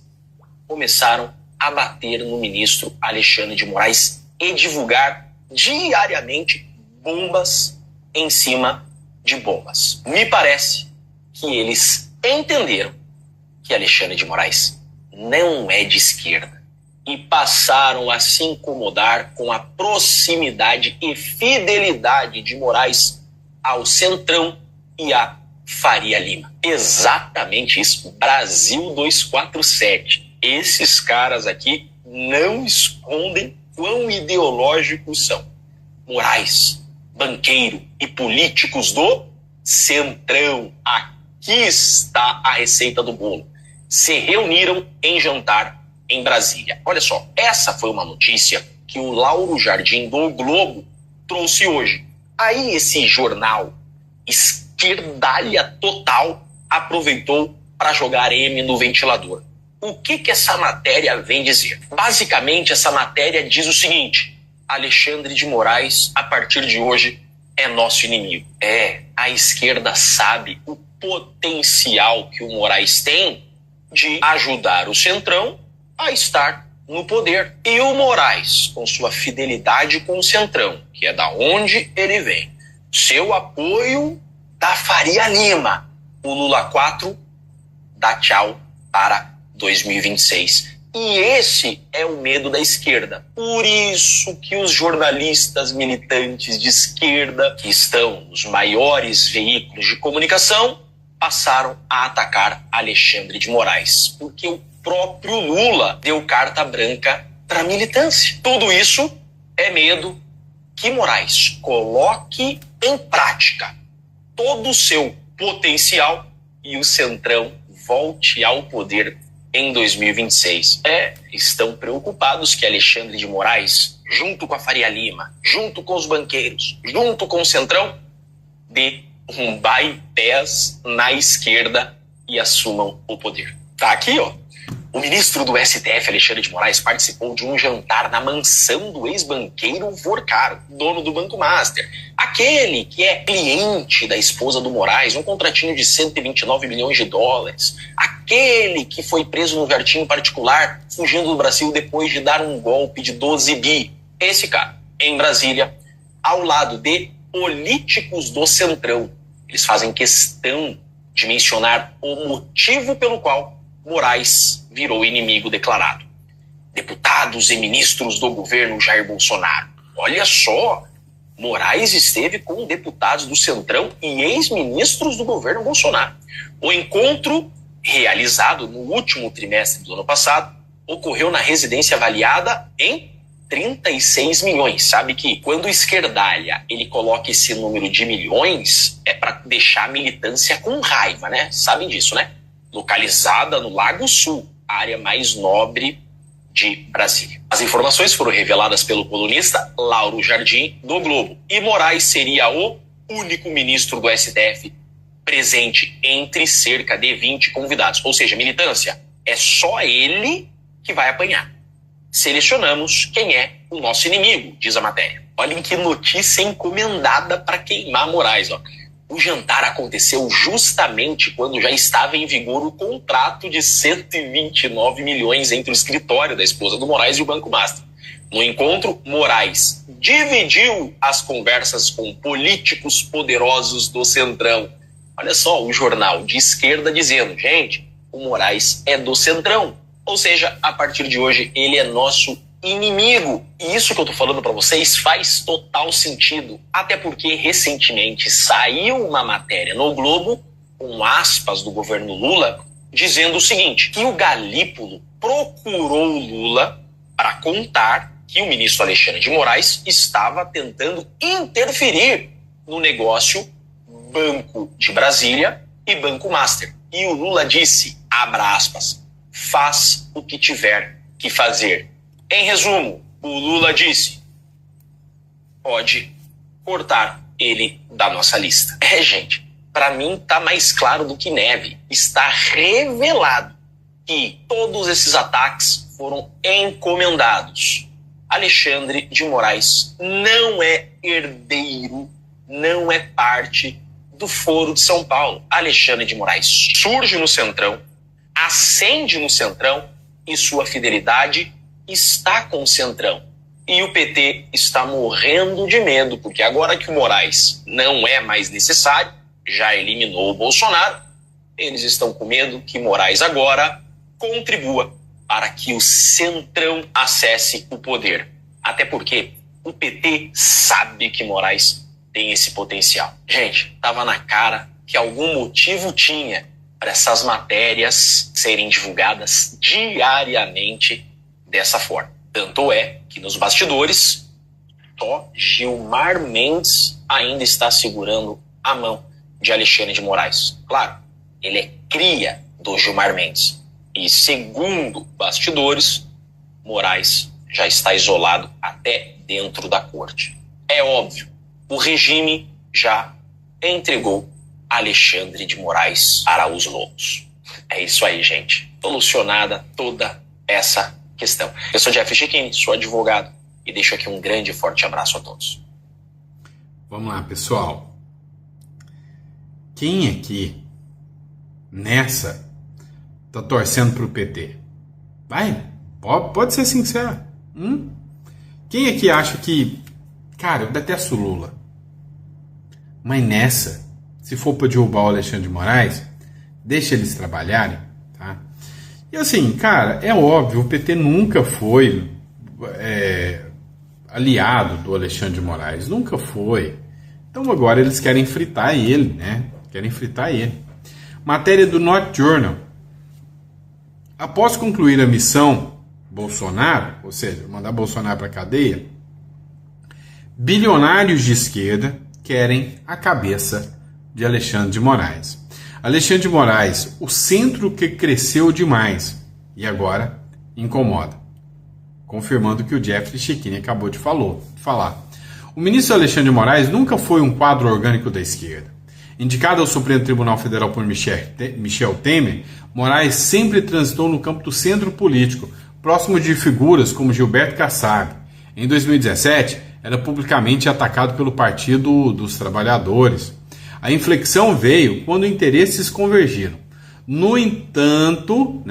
[SPEAKER 16] começaram a bater no ministro Alexandre de Moraes e divulgar diariamente bombas em cima de bombas. Me parece que eles entenderam que Alexandre de Moraes não é de esquerda e passaram a se incomodar com a proximidade e fidelidade de Moraes ao Centrão e a Faria Lima. Exatamente isso. Brasil 247. Esses caras aqui não escondem quão ideológicos são. Moraes, banqueiro e políticos do Centrão. Aqui está a receita do bolo. Se reuniram em jantar em Brasília. Olha só, essa foi uma notícia que o Lauro Jardim do Globo trouxe hoje. Aí esse jornal esquerdalha total aproveitou para jogar M no ventilador. O que essa matéria vem dizer? Basicamente, essa matéria diz o seguinte: Alexandre de Moraes, a partir de hoje, é nosso inimigo. A esquerda sabe o potencial que o Moraes tem de ajudar o Centrão a estar no poder. E o Moraes, com sua fidelidade com o Centrão, que é da onde ele vem, seu apoio da Faria Lima, o Lula 4 dá tchau para 2026. E esse é o medo da esquerda. Por isso que os jornalistas militantes de esquerda, que estão nos maiores veículos de comunicação, passaram a atacar Alexandre de Moraes. Porque o próprio Lula deu carta branca para a militância. Tudo isso é medo que Moraes coloque em prática todo o seu potencial e o Centrão volte ao poder em 2026. Estão preocupados que Alexandre de Moraes, junto com a Faria Lima, junto com os banqueiros, junto com o Centrão, dê um bypass na esquerda e assumam o poder. Tá aqui, ó. O ministro do STF, Alexandre de Moraes, participou de um jantar na mansão do ex-banqueiro Vorcaro, dono do Banco Master. Aquele que é cliente da esposa do Moraes, um contratinho de 129 milhões de dólares. Aquele que foi preso no jardim particular, fugindo do Brasil depois de dar um golpe de 12 bi. Esse cara, em Brasília, ao lado de políticos do Centrão. Eles fazem questão de mencionar o motivo pelo qual Moraes virou inimigo declarado. Deputados e ministros do governo Jair Bolsonaro. Olha só, Moraes esteve com deputados do Centrão e ex-ministros do governo Bolsonaro. O encontro, realizado no último trimestre do ano passado, ocorreu na residência avaliada em 36 milhões. Sabe que quando o esquerdalha ele coloca esse número de milhões, é para deixar a militância com raiva, né? Sabem disso, né? Localizada no Lago Sul, a área mais nobre de Brasília. As informações foram reveladas pelo colunista Lauro Jardim, do Globo. E Moraes seria o único ministro do STF presente entre cerca de 20 convidados. Ou seja, militância, é só ele que vai apanhar. Selecionamos quem é o nosso inimigo, diz a matéria. Olhem que notícia encomendada para queimar Moraes, ó. O jantar aconteceu justamente quando já estava em vigor o contrato de 129 milhões entre o escritório da esposa do Moraes e o Banco Master. No encontro, Moraes dividiu as conversas com políticos poderosos do Centrão. Olha só, o jornal de esquerda dizendo, gente, o Moraes é do Centrão. Ou seja, a partir de hoje, ele é nosso inimigo. E isso que eu tô falando para vocês faz total sentido. Até porque, recentemente, saiu uma matéria no Globo, com aspas do governo Lula, dizendo o seguinte, que o Galípolo procurou o Lula para contar que o ministro Alexandre de Moraes estava tentando interferir no negócio Banco de Brasília e Banco Master. E o Lula disse, abra aspas, faz o que tiver que fazer. Em resumo, o Lula disse, pode cortar ele da nossa lista. Gente, para mim tá mais claro do que neve. Está revelado que todos esses ataques foram encomendados. Alexandre de Moraes não é herdeiro, não é parte do Foro de São Paulo. Alexandre de Moraes surge no Centrão, ascende no Centrão e sua fidelidade está com o Centrão. E o PT está morrendo de medo, porque agora que o Moraes não é mais necessário, já eliminou o Bolsonaro, eles estão com medo que Moraes agora contribua para que o Centrão acesse o poder. Até porque o PT sabe que Moraes tem esse potencial. Gente, estava na cara que algum motivo tinha para essas matérias serem divulgadas diariamente dessa forma. Tanto é que nos bastidores, só Gilmar Mendes ainda está segurando a mão de Alexandre de Moraes. Claro, ele é cria do Gilmar Mendes. E segundo bastidores, Moraes já está isolado até dentro da corte. É óbvio, o regime já entregou Alexandre de Moraes para os lobos. É isso aí, gente. Solucionada toda essa questão. Eu sou Jeff Chiquini, sou advogado e deixo aqui um grande e forte abraço a todos.
[SPEAKER 1] Vamos lá, pessoal. Quem aqui nessa tá torcendo pro PT? Vai, pode ser sincero. Quem aqui acha que, cara, eu detesto o Lula, mas nessa, se for para derrubar o Alexandre de Moraes, deixa eles trabalharem, tá? E assim, cara, é óbvio, o PT nunca foi aliado do Alexandre de Moraes, nunca foi. Então agora eles querem fritar ele, né? Querem fritar ele. Matéria do North Journal. Após concluir a missão Bolsonaro, ou seja, mandar Bolsonaro para a cadeia, bilionários de esquerda querem a cabeça de Alexandre de Moraes. Alexandre de Moraes, o centro que cresceu demais e agora incomoda. Confirmando o que o Jeff Chiquini acabou de falar. O ministro Alexandre de Moraes nunca foi um quadro orgânico da esquerda. Indicado ao Supremo Tribunal Federal por Michel Temer, Moraes sempre transitou no campo do centro político, próximo de figuras como Gilberto Kassab. Em 2017, era publicamente atacado pelo Partido dos Trabalhadores. A inflexão veio quando interesses convergiram. No entanto,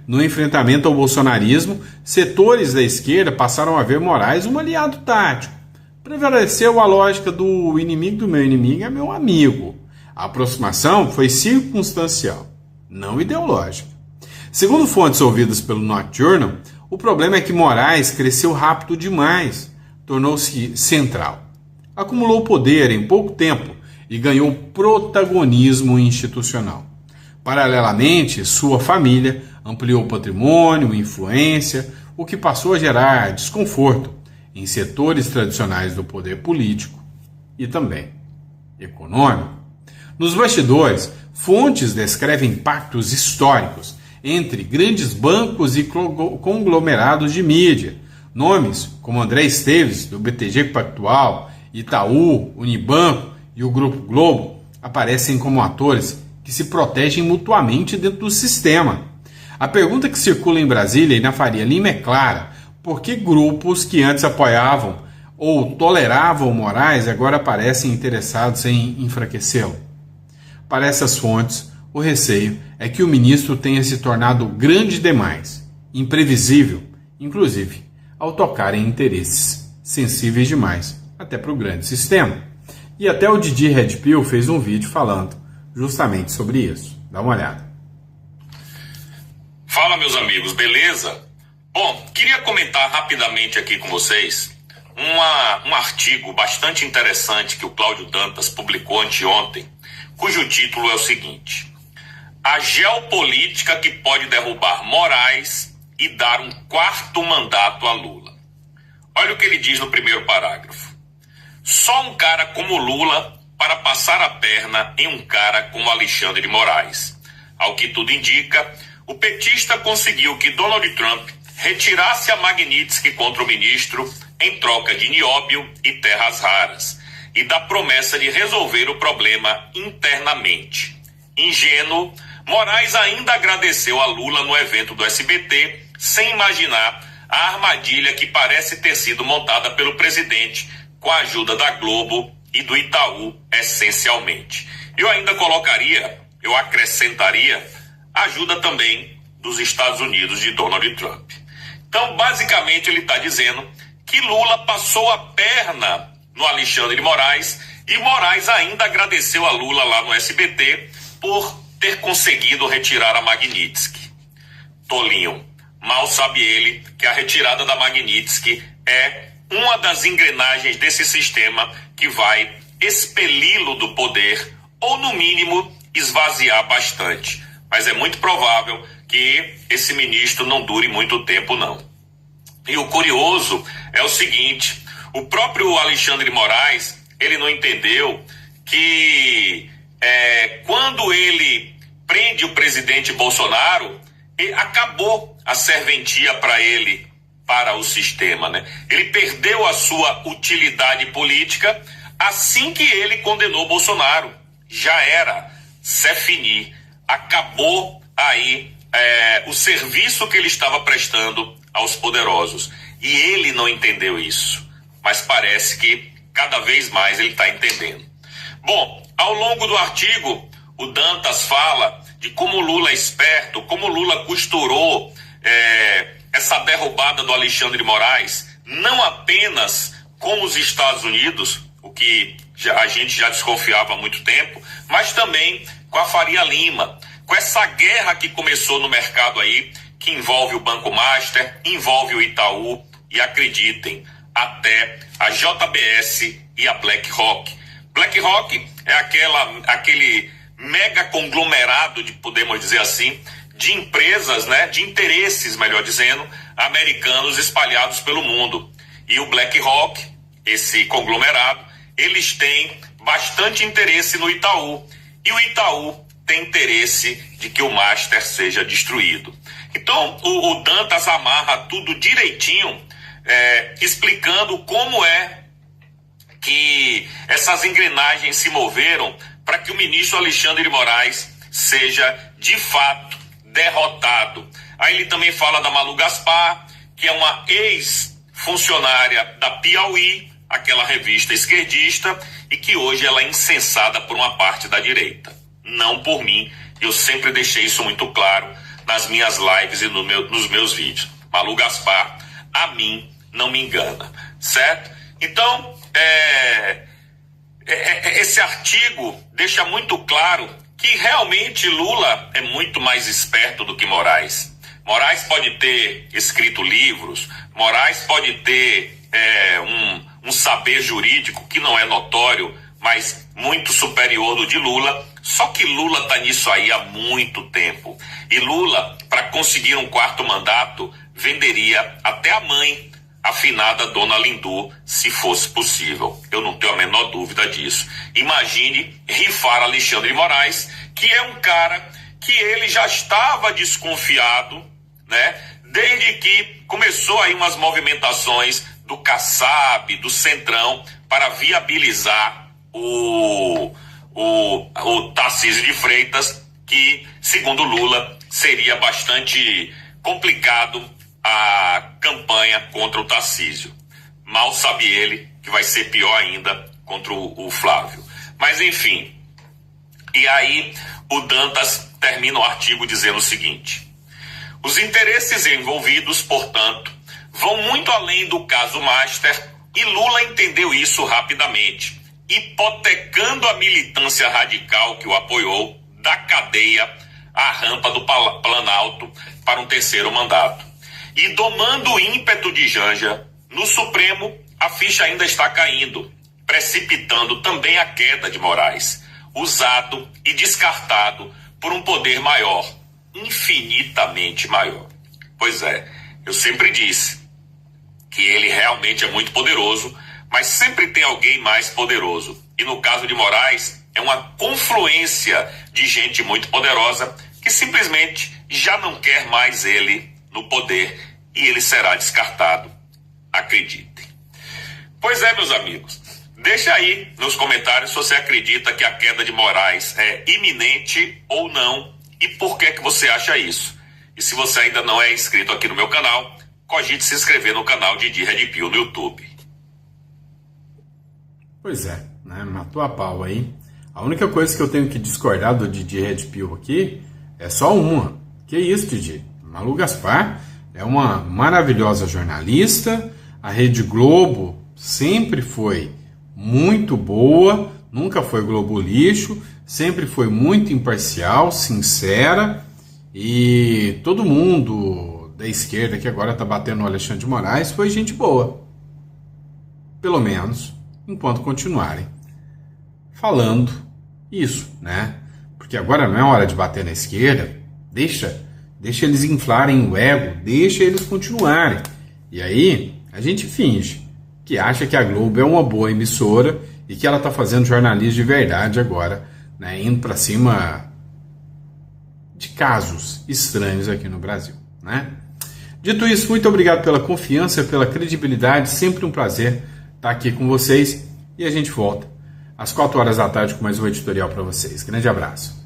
[SPEAKER 1] no enfrentamento ao bolsonarismo, setores da esquerda passaram a ver Moraes um aliado tático. Prevaleceu a lógica do inimigo do meu inimigo é meu amigo. A aproximação foi circunstancial, não ideológica. Segundo fontes ouvidas pelo North Journal, o problema é que Moraes cresceu rápido demais, tornou-se central. Acumulou poder em pouco tempo e ganhou protagonismo institucional. Paralelamente, sua família ampliou patrimônio, influência, o que passou a gerar desconforto em setores tradicionais do poder político e também econômico. Nos bastidores, fontes descrevem pactos históricos entre grandes bancos e conglomerados de mídia. Nomes como André Esteves, do BTG Pactual, Itaú, Unibanco e o Grupo Globo aparecem como atores que se protegem mutuamente dentro do sistema. A pergunta que circula em Brasília e na Faria Lima é clara: por que grupos que antes apoiavam ou toleravam Moraes agora parecem interessados em enfraquecê-lo? Para essas fontes, o receio é que o ministro tenha se tornado grande demais, imprevisível, inclusive ao tocar em interesses sensíveis demais, até para o grande sistema. E até o Didi Red Pill fez um vídeo falando justamente sobre isso. Dá uma olhada.
[SPEAKER 17] Fala, meus amigos, beleza? Bom, queria comentar rapidamente aqui com vocês um artigo bastante interessante que o Cláudio Dantas publicou anteontem, cujo título é o seguinte: a geopolítica que pode derrubar Moraes e dar um quarto mandato a Lula. Olha o que ele diz no primeiro parágrafo. Só um cara como Lula para passar a perna em um cara como Alexandre de Moraes. Ao que tudo indica, o petista conseguiu que Donald Trump retirasse a Magnitsky contra o ministro em troca de nióbio e terras raras, e da promessa de resolver o problema internamente. Ingênuo, Moraes ainda agradeceu a Lula no evento do SBT, sem imaginar a armadilha que parece ter sido montada pelo presidente com a ajuda da Globo e do Itaú, essencialmente. Eu acrescentaria a ajuda também dos Estados Unidos de Donald Trump. Então, basicamente, ele está dizendo que Lula passou a perna no Alexandre de Moraes, e Moraes ainda agradeceu a Lula lá no SBT por ter conseguido retirar a Magnitsky. Tolinho, mal sabe ele que a retirada da Magnitsky é uma das engrenagens desse sistema que vai expeli-lo do poder, ou no mínimo esvaziar bastante. Mas é muito provável que esse ministro não dure muito tempo, não. E o curioso é o seguinte: o próprio Alexandre de Moraes, ele não entendeu que quando ele prende o presidente Bolsonaro, acabou a serventia para ele, para o sistema, né? Ele perdeu a sua utilidade política assim que ele condenou Bolsonaro. Já era, c'est fini, acabou aí o serviço que ele estava prestando aos poderosos. E ele não entendeu isso, mas parece que cada vez mais ele está entendendo. Bom, ao longo do artigo, o Dantas fala de como Lula é esperto, como Lula costurou essa derrubada do Alexandre de Moraes, não apenas com os Estados Unidos, o que a gente já desconfiava há muito tempo, mas também com a Faria Lima, com essa guerra que começou no mercado aí, que envolve o Banco Master, envolve o Itaú e, acreditem, até a JBS e a BlackRock. BlackRock é aquele mega conglomerado, podemos dizer assim, de empresas, né, de interesses, melhor dizendo, americanos espalhados pelo mundo. E o BlackRock, esse conglomerado, eles têm bastante interesse no Itaú. E o Itaú tem interesse de que o Master seja destruído. Então, o Dantas amarra tudo direitinho, explicando como é que essas engrenagens se moveram para que o ministro Alexandre de Moraes seja, de fato, derrotado. Aí ele também fala da Malu Gaspar, que é uma ex-funcionária da Piauí, aquela revista esquerdista, e que hoje ela é incensada por uma parte da direita. Não por mim, eu sempre deixei isso muito claro nas minhas lives e nos meus vídeos. Malu Gaspar, a mim, não me engana, certo? Então, esse artigo deixa muito claro que realmente Lula é muito mais esperto do que Moraes. Moraes pode ter escrito livros, Moraes pode ter um saber jurídico que não é notório, mas muito superior do de Lula, só que Lula está nisso aí há muito tempo. E Lula, para conseguir um quarto mandato, venderia até a mãe, a finada Dona Lindu, se fosse possível. Eu não tenho a menor dúvida disso. Imagine rifar Alexandre de Moraes, que é um cara que ele já estava desconfiado, né? Desde que começou aí umas movimentações do Kassab, do Centrão, para viabilizar o Tarcísio de Freitas, que, segundo Lula, seria bastante complicado a campanha contra o Tarcísio. Mal sabe ele que vai ser pior ainda contra o Flávio. Mas, enfim. E aí, o Dantas termina o artigo dizendo o seguinte: os interesses envolvidos, portanto, vão muito além do caso Master, e Lula entendeu isso rapidamente, hipotecando a militância radical que o apoiou da cadeia à rampa do Planalto para um terceiro mandato. E domando o ímpeto de Janja, no Supremo a ficha ainda está caindo, precipitando também a queda de Moraes, usado e descartado por um poder maior, infinitamente maior. Pois é, eu sempre disse que ele realmente é muito poderoso, mas sempre tem alguém mais poderoso. E no caso de Moraes, é uma confluência de gente muito poderosa que simplesmente já não quer mais ele no poder, e ele será descartado. Acreditem. Pois é, meus amigos, deixa aí nos comentários se você acredita que a queda de Moraes é iminente ou não, e por que você acha isso. E se você ainda não é inscrito aqui no meu canal, cogite se inscrever no canal Didi Red Pill no YouTube.
[SPEAKER 1] Pois é, né? Matou a pau aí. A única coisa que eu tenho que discordar do Didi Red Pill aqui é só uma. Que isso, Didi? Malu Gaspar é uma maravilhosa jornalista, A Rede Globo sempre foi muito boa, nunca foi Globo lixo, sempre foi muito imparcial, sincera, e todo mundo da esquerda que agora está batendo no Alexandre de Moraes foi gente boa. Pelo menos enquanto continuarem falando isso, né? Porque agora não é hora de bater na esquerda, deixa eles inflarem o ego, deixa eles continuarem. E aí a gente finge que acha que a Globo é uma boa emissora e que ela está fazendo jornalismo de verdade agora, né? Indo para cima de casos estranhos aqui no Brasil, né? Dito isso, muito obrigado pela confiança, pela credibilidade, sempre um prazer estar aqui com vocês, e a gente volta às 4 horas da tarde com mais um editorial para vocês. Grande abraço.